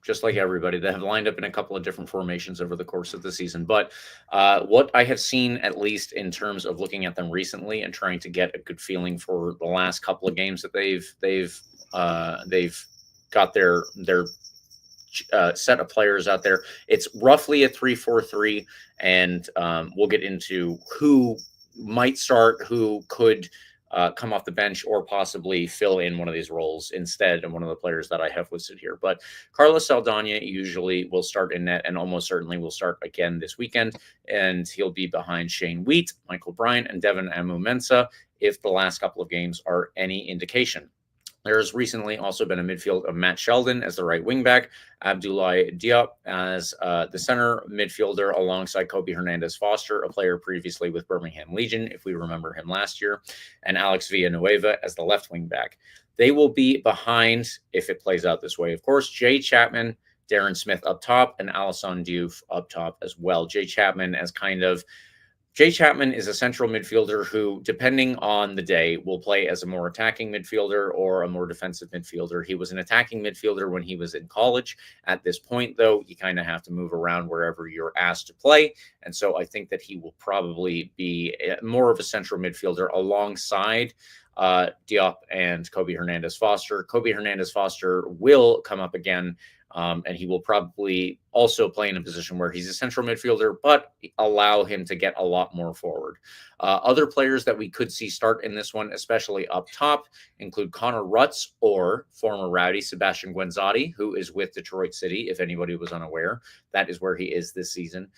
just like everybody, they have lined up in a couple of different formations over the course of the season. But what I have seen, at least in terms of looking at them recently and trying to get a good feeling for the last couple of games that they've got their set of players out there. It's roughly a 3-4-3, and we'll get into who might start, who could come off the bench, or possibly fill in one of these roles instead of one of the players that I have listed here. But Carlos Saldana usually will start in net, and almost certainly will start again this weekend, and he'll be behind Shane Wheat, Michael Bryant, and Devin Amu-Mensah if the last couple of games are any indication. There's recently also been a midfield of Matt Sheldon as the right wingback, Abdoulaye Diop as the center midfielder alongside Kobe Hernandez-Foster, a player previously with Birmingham Legion, if we remember him last year, and Alex Villanueva as the left wingback. They will be behind, if it plays out this way, of course, Jay Chapman, Darren Smith up top, and Alassane Diouf up top as well. Jay Chapman is a central midfielder who, depending on the day, will play as a more attacking midfielder or a more defensive midfielder. He was an attacking midfielder when he was in college. At this point, though, you kind of have to move around wherever you're asked to play. And so I think that he will probably be more of a central midfielder alongside Diop and Kobe Hernandez-Foster. Kobe Hernandez-Foster will come up again, and he will probably also play in a position where he's a central midfielder, but allow him to get a lot more forward. Other players that we could see start in this one, especially up top, include Connor Rutz or former Rowdy Sebastian Guenzati, who is with Detroit City, if anybody was unaware. That is where he is this season.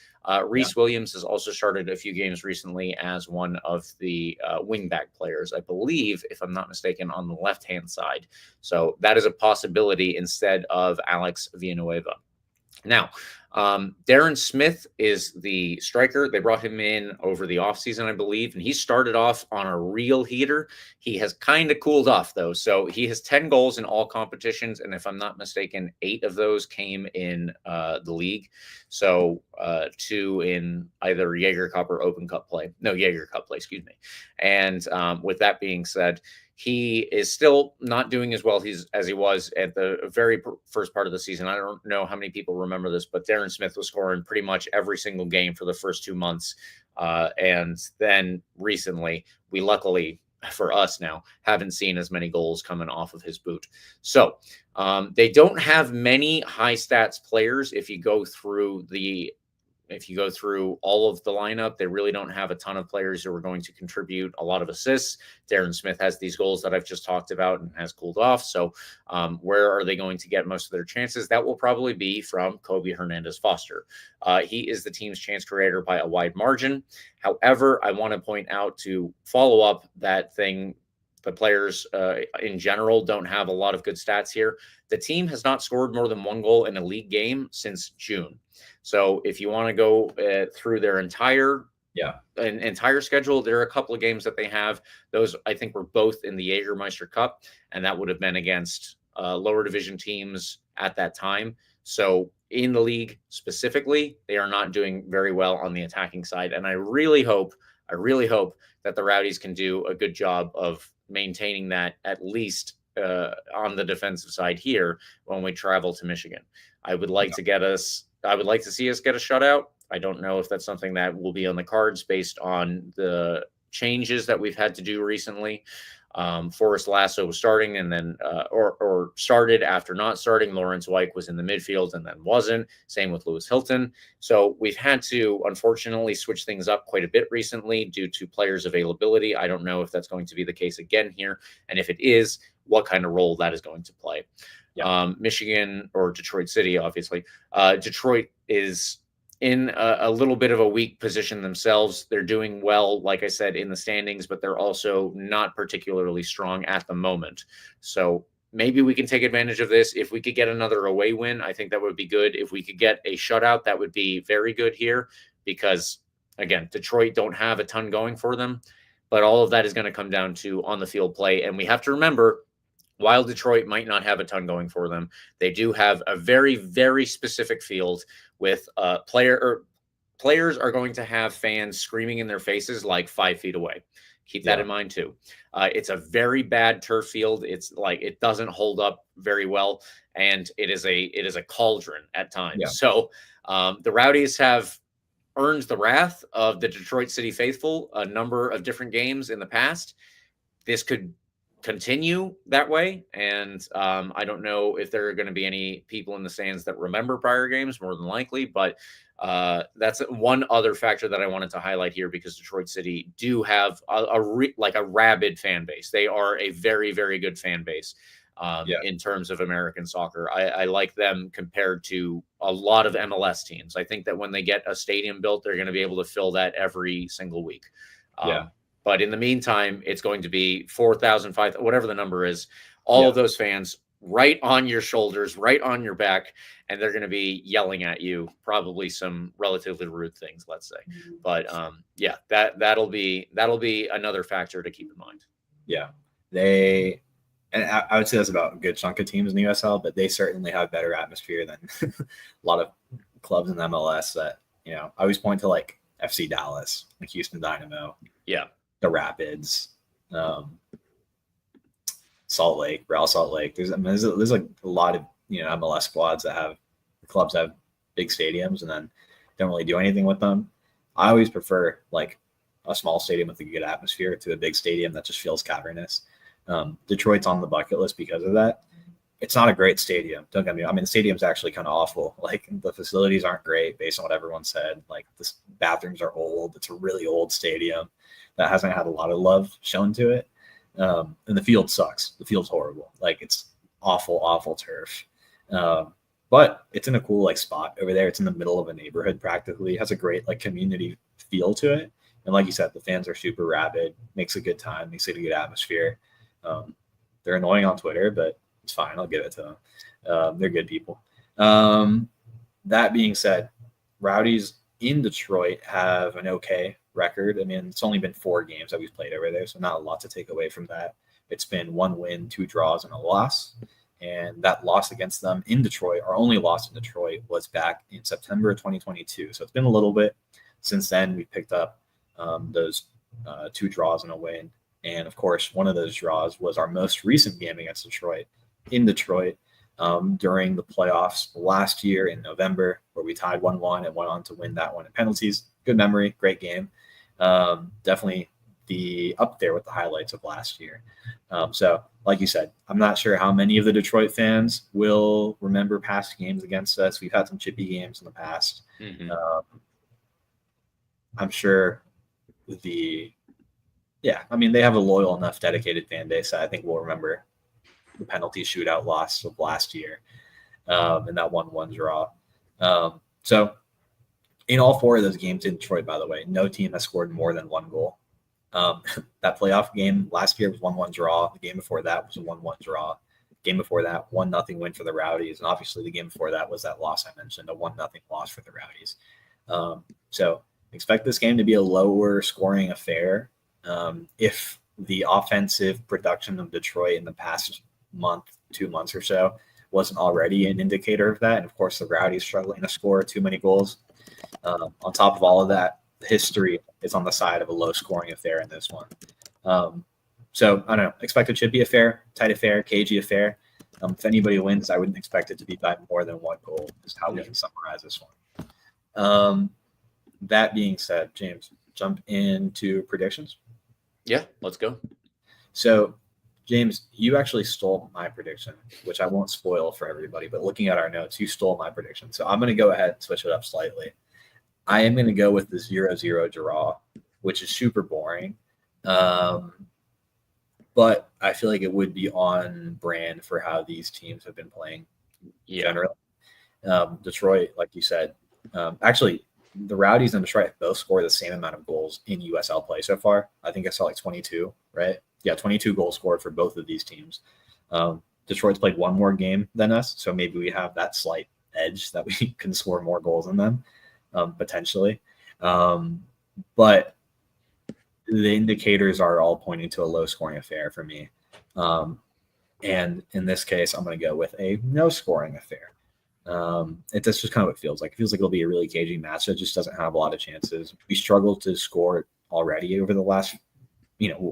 Reese Williams has also started a few games recently as one of the wingback players, I believe, if I'm not mistaken, on the left-hand side. So that is a possibility instead of Alex Villanueva. Now, Darren Smith is the striker. They brought him in over the offseason, I believe, and he started off on a real heater. He has kind of cooled off, though. So he has 10 goals in all competitions, and if I'm not mistaken, 8 of those came in the league. So 2 in either Jaeger Cup or Open Cup play. No, Jaeger Cup play, excuse me. And with that being said, he is still not doing as well as he was at the very first part of the season. I don't know how many people remember this, but Darren Smith was scoring pretty much every single game for the first 2 months. And then recently, we luckily, for us now, haven't seen as many goals coming off of his boot. So they don't have many high stats players. If you go through all of the lineup, they really don't have a ton of players who are going to contribute a lot of assists. Darren Smith has these goals that I've just talked about and has cooled off. So where are they going to get most of their chances? That will probably be from Kobe Hernandez-Foster. He is the team's chance creator by a wide margin. However, I want to point out, to follow up that thing, the players in general don't have a lot of good stats here. The team has not scored more than 1 goal in a league game since June. So if you want to go through their entire schedule, there are a couple of games that they have. Those, I think, were both in the Jägermeister Cup, and that would have been against lower division teams at that time. So in the league specifically, they are not doing very well on the attacking side. And I really hope that the Rowdies can do a good job of maintaining that, at least on the defensive side here when we travel to Michigan. I would like to see us get a shutout. I don't know if that's something that will be on the cards based on the changes that we've had to do recently. Forrest Lasso was starting and then or started after not starting. Lawrence Wyke was in the midfield and then wasn't. Same with Lewis Hilton. So we've had to, unfortunately, switch things up quite a bit recently due to players' availability. I don't know if that's going to be the case again here. And if it is, what kind of role that is going to play. Michigan, or Detroit City, obviously. Detroit is in a little bit of a weak position themselves. They're doing well, like I said, in the standings, but they're also not particularly strong at the moment. So maybe we can take advantage of this. If we could get another away win, I think that would be good. If we could get a shutout, that would be very good here, because, again, Detroit don't have a ton going for them. But all of that is going to come down to on-the-field play. And we have to remember, while Detroit might not have a ton going for them, they do have a very, very specific field with players are going to have fans screaming in their faces like 5 feet away. Keep that in mind too. It's a very bad turf field. It's like, it doesn't hold up very well, and it is a cauldron at times. Yeah. So the Rowdies have earned the wrath of the Detroit City faithful a number of different games in the past. This could continue that way. And I don't know if there are going to be any people in the stands that remember prior games, more than likely, but that's one other factor that I wanted to highlight here, because Detroit City do have a rabid fan base. They are a very, very good fan base in terms of American soccer. I like them compared to a lot of MLS teams. I think that when they get a stadium built, they're going to be able to fill that every single week. But in the meantime, it's going to be 4,000, 5,000, whatever the number is, all of those fans right on your shoulders, right on your back, and they're going to be yelling at you, probably some relatively rude things, let's say. But that'll be another factor to keep in mind. Yeah, and I would say that's about a good chunk of teams in the USL, but they certainly have better atmosphere than a lot of clubs in MLS that, I always point to like FC Dallas, like Houston Dynamo. Yeah. The Rapids, Salt Lake, Real Salt Lake. There's like a lot of MLS squads that clubs have big stadiums and then don't really do anything with them. I always prefer like a small stadium with a good atmosphere to a big stadium that just feels cavernous. Detroit's on the bucket list because of that. It's not a great stadium. Don't get me wrong. I mean, the stadium's actually kind of awful. Like, the facilities aren't great based on what everyone said. Like, the bathrooms are old. It's a really old stadium that hasn't had a lot of love shown to it. And the field sucks. The field's horrible. Like, it's awful, awful turf. But it's in a cool like spot over there. It's in the middle of a neighborhood practically. It has a great like community feel to it. And like you said, the fans are super rabid. Makes a good time. Makes it a good atmosphere. They're annoying on Twitter, but it's fine. I'll give it to them. They're good people. That being said, Rowdies in Detroit have an okay record. I mean, it's only been 4 games that we've played over there, so not a lot to take away from that. It's been 1 win, 2 draws, and a loss. And that loss against them in Detroit, our only loss in Detroit, was back in September of 2022. So it's been a little bit since then. We picked up those 2 draws and a win. And, of course, one of those draws was our most recent game against Detroit in Detroit during the playoffs last year in November, where we tied 1-1 and went on to win that one in penalties. Good memory, great game. Definitely up there with the highlights of last year. So, like you said, I'm not sure how many of the Detroit fans will remember past games against us. We've had some chippy games in the past. Mm-hmm. I'm sure they have a loyal enough, dedicated fan base that I think we'll remember the penalty shootout loss of last year and that 1-1 draw. So in all 4 of those games in Detroit, by the way, no team has scored more than 1 goal. That playoff game last year was 1-1 draw. The game before that was a 1-1 draw. Game before that, 1-0 win for the Rowdies. And obviously the game before that was that loss I mentioned, a 1-0 loss for the Rowdies. So expect this game to be a lower scoring affair. If the offensive production of Detroit in the past month, 2 months or so wasn't already an indicator of that. And of course the Rowdies struggling to score too many goals. On top of all of that, the history is on the side of a low scoring affair in this one. So I don't know, expect a chippy affair, tight affair, cagey affair. If anybody wins, I wouldn't expect it to be by more than 1 goal, is how we can summarize this one. That being said, James, jump into predictions. Yeah, let's go. So, James, you actually stole my prediction, which I won't spoil for everybody, but looking at our notes, you stole my prediction. So I'm going to go ahead and switch it up slightly. I am going to go with the 0-0 draw, which is super boring. But I feel like it would be on brand for how these teams have been playing generally. Detroit, like you said, actually, the Rowdies and Detroit both scored the same amount of goals in USL play so far. I think I saw like 22, right? Yeah, 22 goals scored for both of these teams. Detroit's played 1 more game than us, so maybe we have that slight edge that we can score more goals than them, potentially. But the indicators are all pointing to a low-scoring affair for me. And in this case, I'm going to go with a no-scoring affair. That's just kind of what it feels like. It feels like it'll be a really cagey match that just doesn't have a lot of chances. We struggled to score already over the last,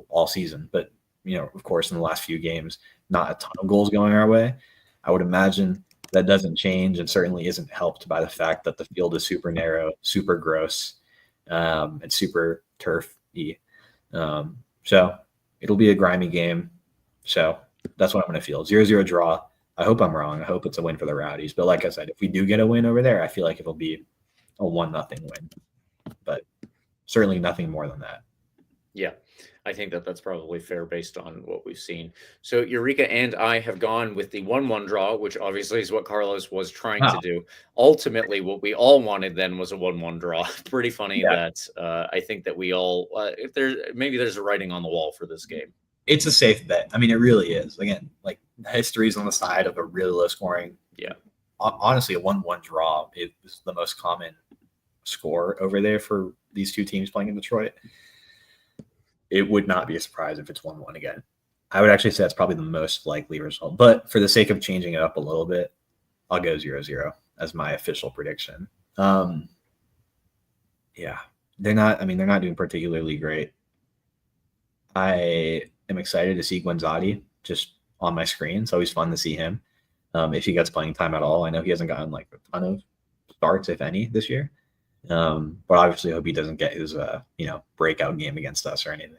all season. But, of course, in the last few games, not a ton of goals going our way. I would imagine that doesn't change and certainly isn't helped by the fact that the field is super narrow, super gross, and super turf-y. So it'll be a grimy game. So that's what I'm going to feel. 0-0 draw. I hope I'm wrong. I hope it's a win for the Rowdies. But like I said, if we do get a win over there, I feel like it'll be a 1-0 win. But certainly nothing more than that. Yeah, I think that that's probably fair based on what we've seen. So Eureka and I have gone with the 1-1 draw, which obviously is what Carlos was trying to do. Ultimately, what we all wanted then was a 1-1 draw. Pretty funny that I think that we all, if there's a writing on the wall for this game. It's a safe bet. I mean, it really is. Again, like history's on the side of a really low scoring. Yeah. Honestly, a 1-1 draw is the most common score over there for these two teams playing in Detroit. It would not be a surprise if it's 1-1 again. I would actually say that's probably the most likely result. But for the sake of changing it up a little bit, I'll go 0-0 as my official prediction. Yeah, they're not doing particularly great. I am excited to see Guenzati just on my screen. It's always fun to see him. If he gets playing time at all. I know he hasn't gotten like a ton of starts, if any, this year. But obviously I hope he doesn't get his breakout game against us or anything.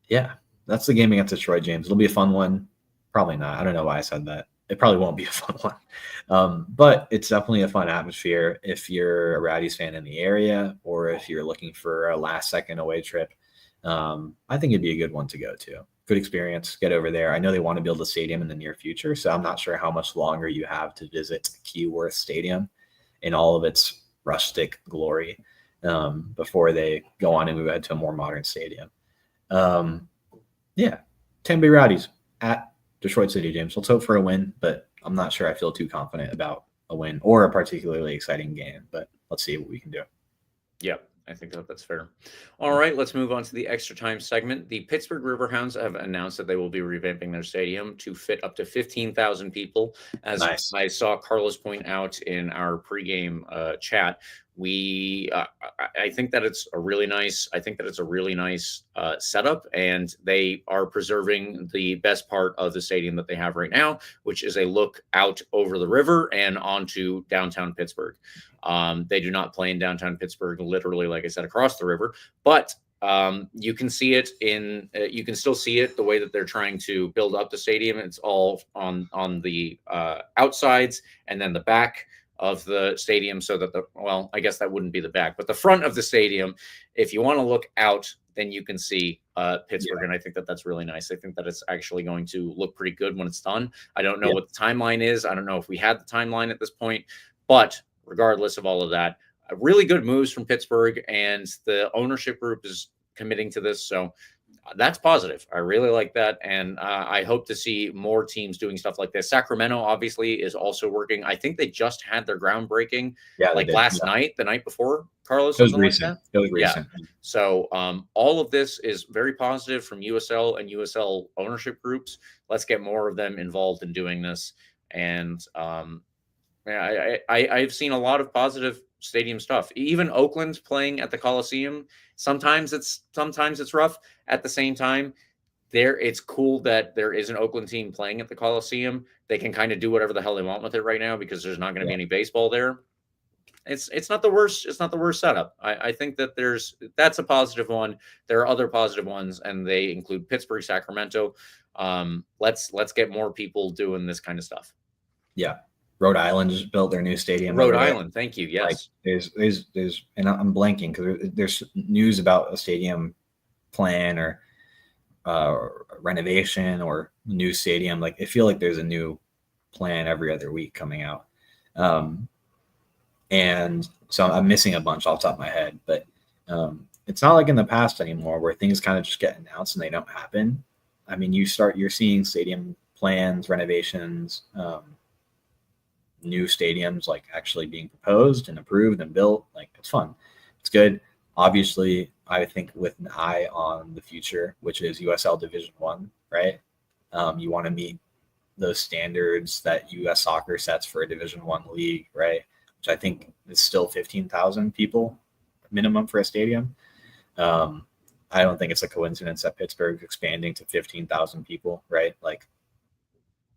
Yeah, that's the game against Detroit, James. It'll be a fun one. Probably not. I don't know why I said that. It probably won't be a fun one. But it's definitely a fun atmosphere if you're a Rowdies fan in the area, or if you're looking for a last second away trip. I think it'd be a good one to go to. Good experience. Get over there. I know they want to build a stadium in the near future, so I'm not sure how much longer you have to visit Keyworth Stadium in all of its rustic glory before they go on and move ahead to a more modern stadium. Tampa Bay Rowdies at Detroit City, James. Let's hope for a win, but I'm not sure I feel too confident about a win or a particularly exciting game, but let's see what we can do. Yeah, I think that's fair. All right, let's move on to the extra time segment. The Pittsburgh Riverhounds have announced that they will be revamping their stadium to fit up to 15,000 people. As nice. I saw Carlos point out in our pregame chat, I think that it's a really nice. Setup, and they are preserving the best part of the stadium that they have right now, which is a look out over the river and onto downtown Pittsburgh. They do not play in downtown Pittsburgh, literally, like I said, across the river, but you can see it you can still see it the way that they're trying to build up the stadium. It's all on the outsides and then the back of the stadium, so that I guess that wouldn't be the back, but the front of the stadium, if you want to look out, then you can see Pittsburgh. Yeah. And I think that that's really nice. I think that it's actually going to look pretty good when it's done. I don't know what the timeline is. I don't know if we had the timeline at this point, but regardless of all of that, really good moves from Pittsburgh, and the ownership group is committing to this. So that's positive. I really like that. And I hope to see more teams doing stuff like this. Sacramento obviously is also working. I think they just had their groundbreaking last night, the night before, Carlos. It was recent. It was recent. Yeah. So all of this is very positive from USL and USL ownership groups. Let's get more of them involved in doing this. And I've seen a lot of positive stadium stuff. Even Oakland's playing at the Coliseum. Sometimes it's rough. At the same time, it's cool that there is an Oakland team playing at the Coliseum. They can kind of do whatever the hell they want with it right now because there's not going to be any baseball there. It's not the worst. It's not the worst setup. I think that that's a positive one. There are other positive ones, and they include Pittsburgh, Sacramento. Let's get more people doing this kind of stuff. Yeah. Rhode Island just built their new stadium. Rhode Island, thank you. Yes, there's, and I'm blanking because there's news about a stadium plan or renovation or new stadium. Like I feel like there's a new plan every other week coming out, and so I'm missing a bunch off the top of my head. But it's not like in the past anymore where things kind of just get announced and they don't happen. I mean, you're seeing stadium plans, renovations. New stadiums like actually being proposed and approved and built. Like it's fun, it's good. Obviously, I think with an eye on the future, which is USL Division I, right? You want to meet those standards that US Soccer sets for a Division I league, right? Which I think is still 15,000 people minimum for a stadium. I don't think it's a coincidence that Pittsburgh's expanding to 15,000 people, right? Like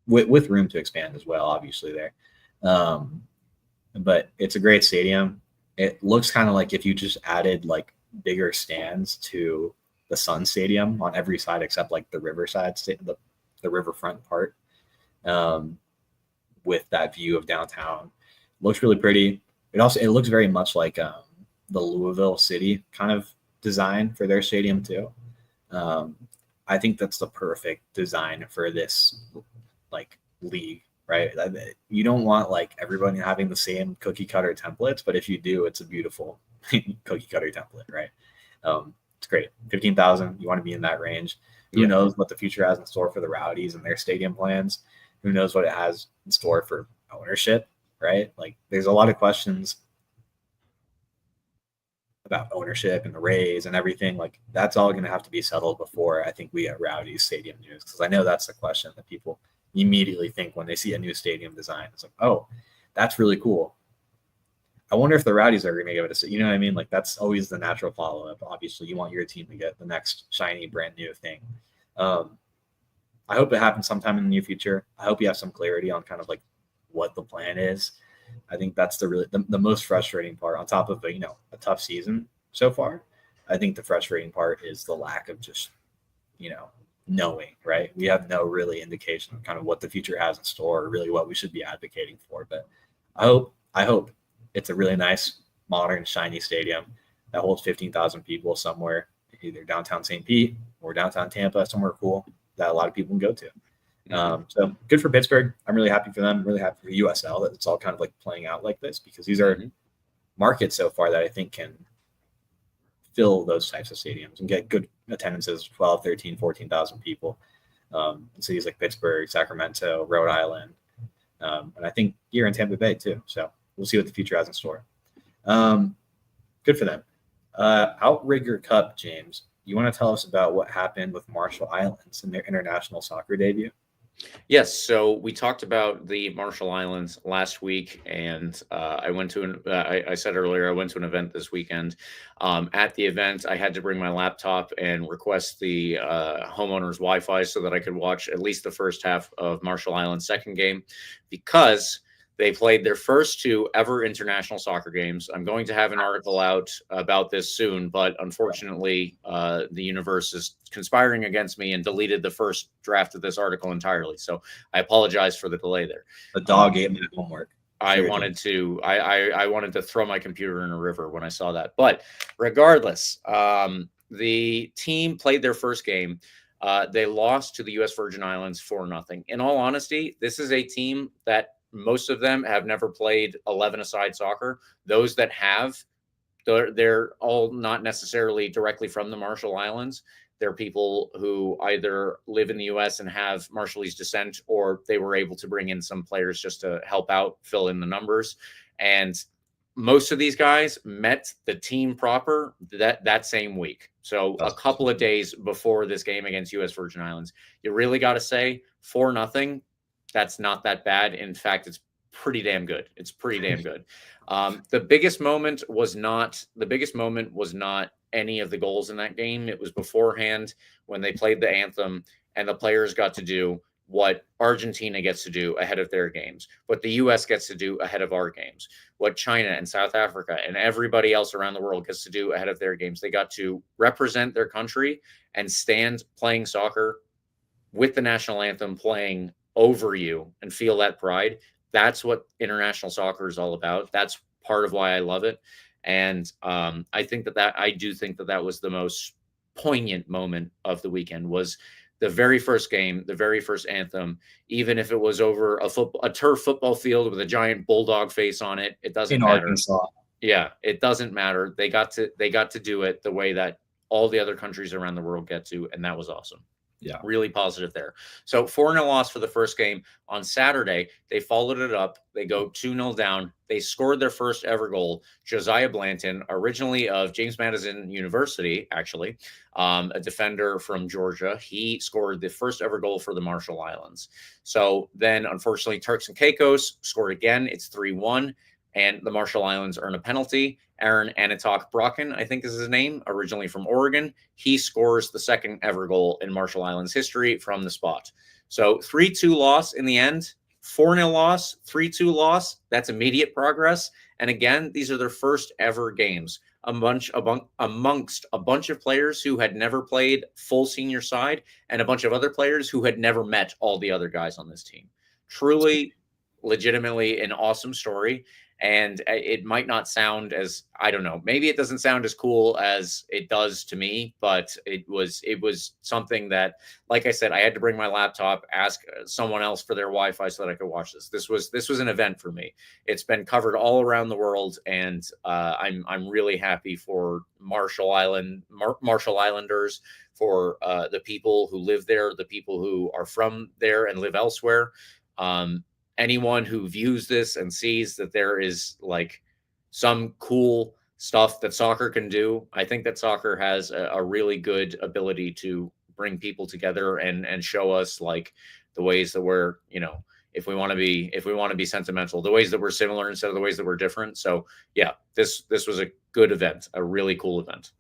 with room to expand as well, obviously there. But it's a great stadium. It looks kind of like if you just added like bigger stands to the Sun Stadium on every side except like the Riverside the riverfront part, with that view of downtown. Looks really pretty. It looks very much like the Louisville City kind of design for their stadium too. I think that's the perfect design for this like league, right? You don't want like everybody having the same cookie cutter templates, but if you do, it's a beautiful cookie cutter template, right? It's great. 15,000. You want to be in that range. Who knows what the future has in store for the Rowdies and their stadium plans? Who knows what it has in store for ownership, right? Like there's a lot of questions about ownership and the Rays and everything. Like that's all going to have to be settled before I think we get Rowdies stadium news, because I know that's the question that people immediately think when they see a new stadium design. It's like, oh, that's really cool. I wonder if the Rowdies are going to give it a, you know what I mean? Like that's always the natural follow-up. Obviously you want your team to get the next shiny brand new thing. I hope it happens sometime in the near future. I hope you have some clarity on kind of like what the plan is. I think that's the most frustrating part on top of a tough season so far. I think the frustrating part is the lack of just, knowing, right? We have no really indication of kind of what the future has in store or really what we should be advocating for. But I hope it's a really nice, modern, shiny stadium that holds 15,000 people somewhere, either downtown St. Pete or downtown Tampa, somewhere cool that a lot of people can go to. So good for Pittsburgh. I'm really happy for them. I'm really happy for USL that it's all kind of like playing out like this, because these are markets so far that I think can fill those types of stadiums and get good attendances, 12, 13, 14,000 people. In cities like Pittsburgh, Sacramento, Rhode Island. And I think here in Tampa Bay too. So we'll see what the future has in store. Good for them. Outrigger Cup, James. You want to tell us about what happened with Marshall Islands in their international soccer debut? Yes. So we talked about the Marshall Islands last week, and I went to I said earlier, I went to an event this weekend. At the event, I had to bring my laptop and request the homeowner's Wi-Fi so that I could watch at least the first half of Marshall Island's second game, because they played their first two ever international soccer games. I'm going to have an article out about this soon, but unfortunately, the universe is conspiring against me and deleted the first draft of this article entirely. So I apologize for the delay there. The dog ate my homework. I wanted to throw my computer in a river when I saw that. But regardless, the team played their first game. They lost to the U.S. Virgin Islands 4-0. In all honesty, this is a team that most of them have never played 11-a-side soccer. Those that have, they're all not necessarily directly from the Marshall Islands. They're people who either live in the U.S. and have Marshallese descent, or they were able to bring in some players just to help out, fill in the numbers. And most of these guys met the team proper that same week. So a couple of days before this game against U.S. Virgin Islands. You really got to say 4-0. That's not that bad. In fact, it's pretty damn good. It's pretty damn good. The biggest moment was not any of the goals in that game. It was beforehand when they played the anthem and the players got to do what Argentina gets to do ahead of their games, what the U.S. gets to do ahead of our games, what China and South Africa and everybody else around the world gets to do ahead of their games. They got to represent their country and stand playing soccer with the national anthem playing over you and feel that pride. That's what international soccer is all about. That's part of why I love it. And I think I do think that was the most poignant moment of the weekend, was the very first game, the very first anthem, even if it was over a turf football field with a giant bulldog face on it. It doesn't matter. Arkansas. Yeah, it doesn't matter. They got to do it the way that all the other countries around the world get to, and that was awesome. Yeah, really positive there. So 4-0 loss for the first game. On Saturday, they followed it up. They go 2-0 down. They scored their first ever goal. Josiah Blanton, originally of James Madison University, actually, a defender from Georgia. He scored the first ever goal for the Marshall Islands. So then, unfortunately, Turks and Caicos scored again. It's 3-1. And the Marshall Islands earn a penalty. Aaron Anitok Brocken, I think is his name, originally from Oregon. He scores the second ever goal in Marshall Islands history from the spot. So 3-2 loss in the end. 4-0 loss, 3-2 loss, that's immediate progress. And again, these are their first ever games amongst a bunch of players who had never played full senior side and a bunch of other players who had never met all the other guys on this team. Truly, legitimately an awesome story. And it might not sound as, I don't know, maybe it doesn't sound as cool as it does to me, but it was something that, like I said, I had to bring my laptop, ask someone else for their Wi-Fi so that I could watch this. This was an event for me. It's been covered all around the world, and I'm really happy for Marshall Islanders, for the people who live there, the people who are from there and live elsewhere. Anyone who views this and sees that there is like some cool stuff that soccer can do, I think that soccer has a really good ability to bring people together and show us like the ways that we're, if we want to be sentimental, the ways that we're similar instead of the ways that we're different. So yeah, this was a good event, a really cool event.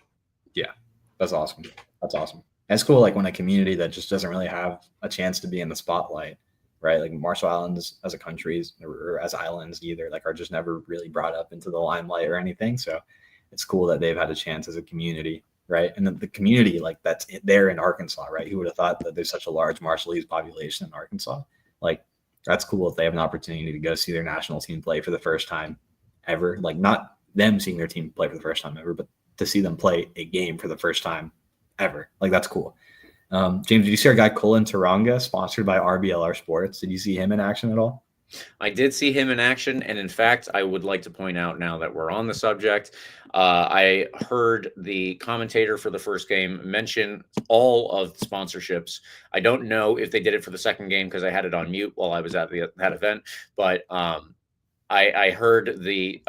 Yeah, that's awesome. That's awesome. And it's cool, like when a community that just doesn't really have a chance to be in the spotlight, right? Like Marshall Islands as a country or as islands either, like are just never really brought up into the limelight or anything. So it's cool that they've had a chance as a community, right? And then the community like that's there in Arkansas, right? Who would have thought that there's such a large Marshallese population in Arkansas? Like that's cool if they have an opportunity to go see their national team play for the first time ever. Like not them seeing their team play for the first time ever, but to see them play a game for the first time ever. Like that's cool. James, did you see our guy Colin Taranga, sponsored by RBLR Sports? Did you see him in action at all? I did see him in action. And in fact, I would like to point out now that we're on the subject, I heard the commentator for the first game mention all of the sponsorships. I don't know if they did it for the second game because I had it on mute while I was at that event, but I heard the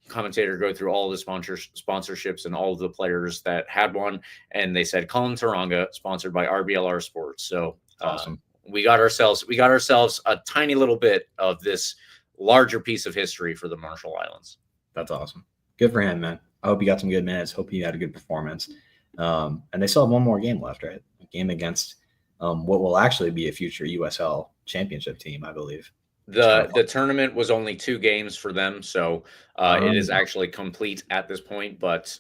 commentator go through all the sponsorships and all of the players that had one, and they said Colin Taranga, sponsored by RBLR Sports. So awesome. We got ourselves a tiny little bit of this larger piece of history for the Marshall Islands. That's awesome. Good for him, man. I hope he got some good minutes. Hope he had a good performance. And they still have one more game left, right? A game against what will actually be a future USL championship team, I believe. The tournament was only 2 games for them, so it is actually complete at this point. But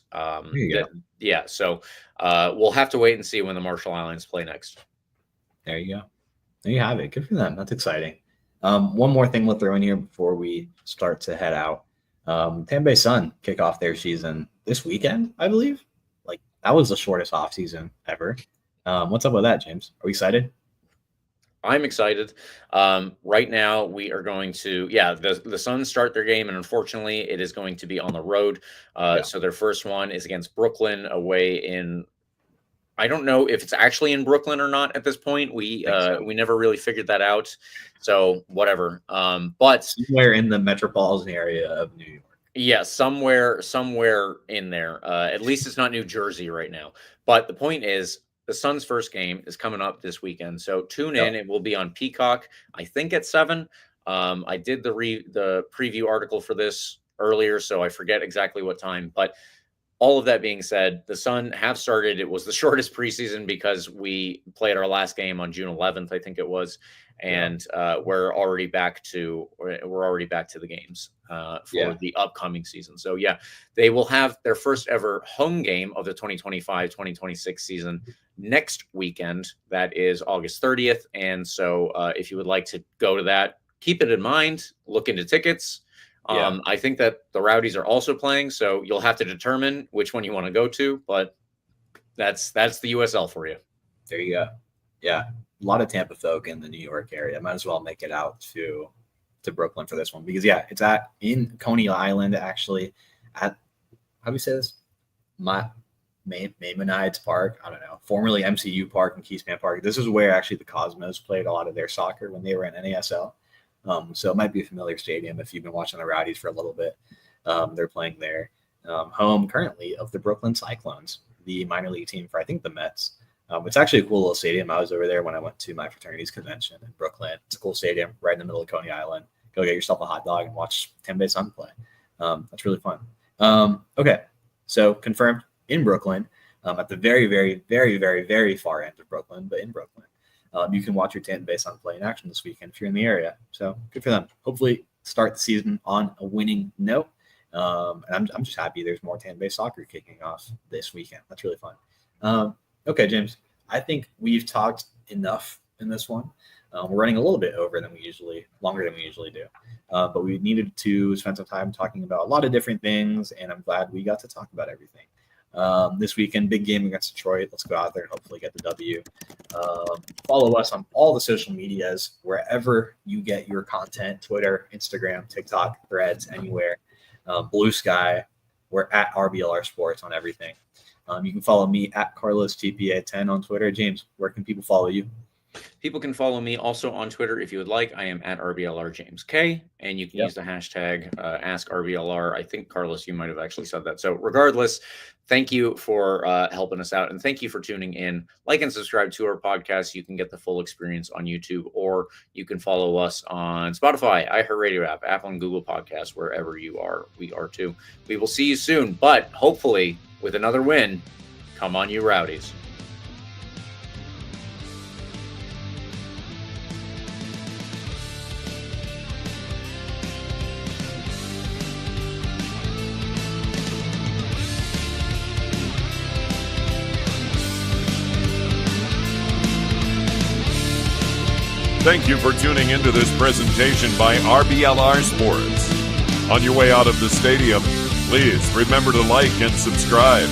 so we'll have to wait and see when the Marshall Islands play next. There you go. There you have it. Good for them. That's exciting. One more thing we'll throw in here before we start to head out. Tampa Bay Sun kick off their season this weekend, I believe. Like that was the shortest off season ever. What's up with that, James? Are we excited? I'm excited. Right now, we are going to, the Suns start their game, and unfortunately, it is going to be on the road. So their first one is against Brooklyn away in, I don't know if it's actually in Brooklyn or not at this point. We never really figured that out. So whatever. But somewhere in the metropolitan area of New York. Yeah, somewhere in there. At least it's not New Jersey right now. But the point is, the Suns' first game is coming up this weekend, so tune in. It will be on Peacock, I think at 7. I did the preview article for this earlier, so I forget exactly what time. But all of that being said, the Sun have started. It was the shortest preseason because we played our last game on June 11th, I think it was, and we're already back to the games for the upcoming season. So they will have their first ever home game of the 2025-2026 season next weekend. That is August 30th. And so if you would like to go to that, keep it in mind, look into tickets. I think that the Rowdies are also playing, so you'll have to determine which one you want to go to, but that's the USL for you. There you go. Yeah. A lot of Tampa folk in the New York area. Might as well make it out to Brooklyn for this one because it's in Coney Island, actually, at, how do we say this? Maimonides Park. I don't know. Formerly MCU Park and Keyspan Park. This is where actually the Cosmos played a lot of their soccer when they were in NASL. So it might be a familiar stadium if you've been watching the Rowdies for a little bit. They're playing there. Home currently of the Brooklyn Cyclones, the minor league team for, I think, the Mets. It's actually a cool little stadium. I was over there when I went to my fraternity's convention in Brooklyn. It's a cool stadium right in the middle of Coney Island. Go get yourself a hot dog and watch Tampa Bay Sun play. That's really fun. Okay, so confirmed in Brooklyn, at the very, very, very, very, very far end of Brooklyn, but in Brooklyn. you can watch your Tampa Bay Sun play in action this weekend if you're in the area. So good for them. Hopefully start the season on a winning note. And I'm just happy there's more Tampa Bay soccer kicking off this weekend. That's really fun. Okay, James, I think we've talked enough in this one. We're running a little bit longer than we usually do. But we needed to spend some time talking about a lot of different things, and I'm glad we got to talk about everything. This weekend, big game against Detroit. Let's go out there and hopefully get the W. Follow us on all the social medias, wherever you get your content, Twitter, Instagram, TikTok, Threads, anywhere. Blue Sky, we're at RBLR Sports on everything. You can follow me at CarlosTPA10 on Twitter. James, where can people follow you? People can follow me also on Twitter if you would like. I am at RBLRJamesK, and you can use the hashtag AskRBLR. I think, Carlos, you might have actually said that. So regardless, thank you for helping us out, and thank you for tuning in. Like and subscribe to our podcast. You can get the full experience on YouTube, or you can follow us on Spotify, iHeartRadio app, Apple and Google Podcasts, wherever you are. We are too. We will see you soon, but hopefully with another win. Come on, you Rowdies. Thank you for tuning into this presentation by RBLR Sports. On your way out of the stadium, please remember to like and subscribe.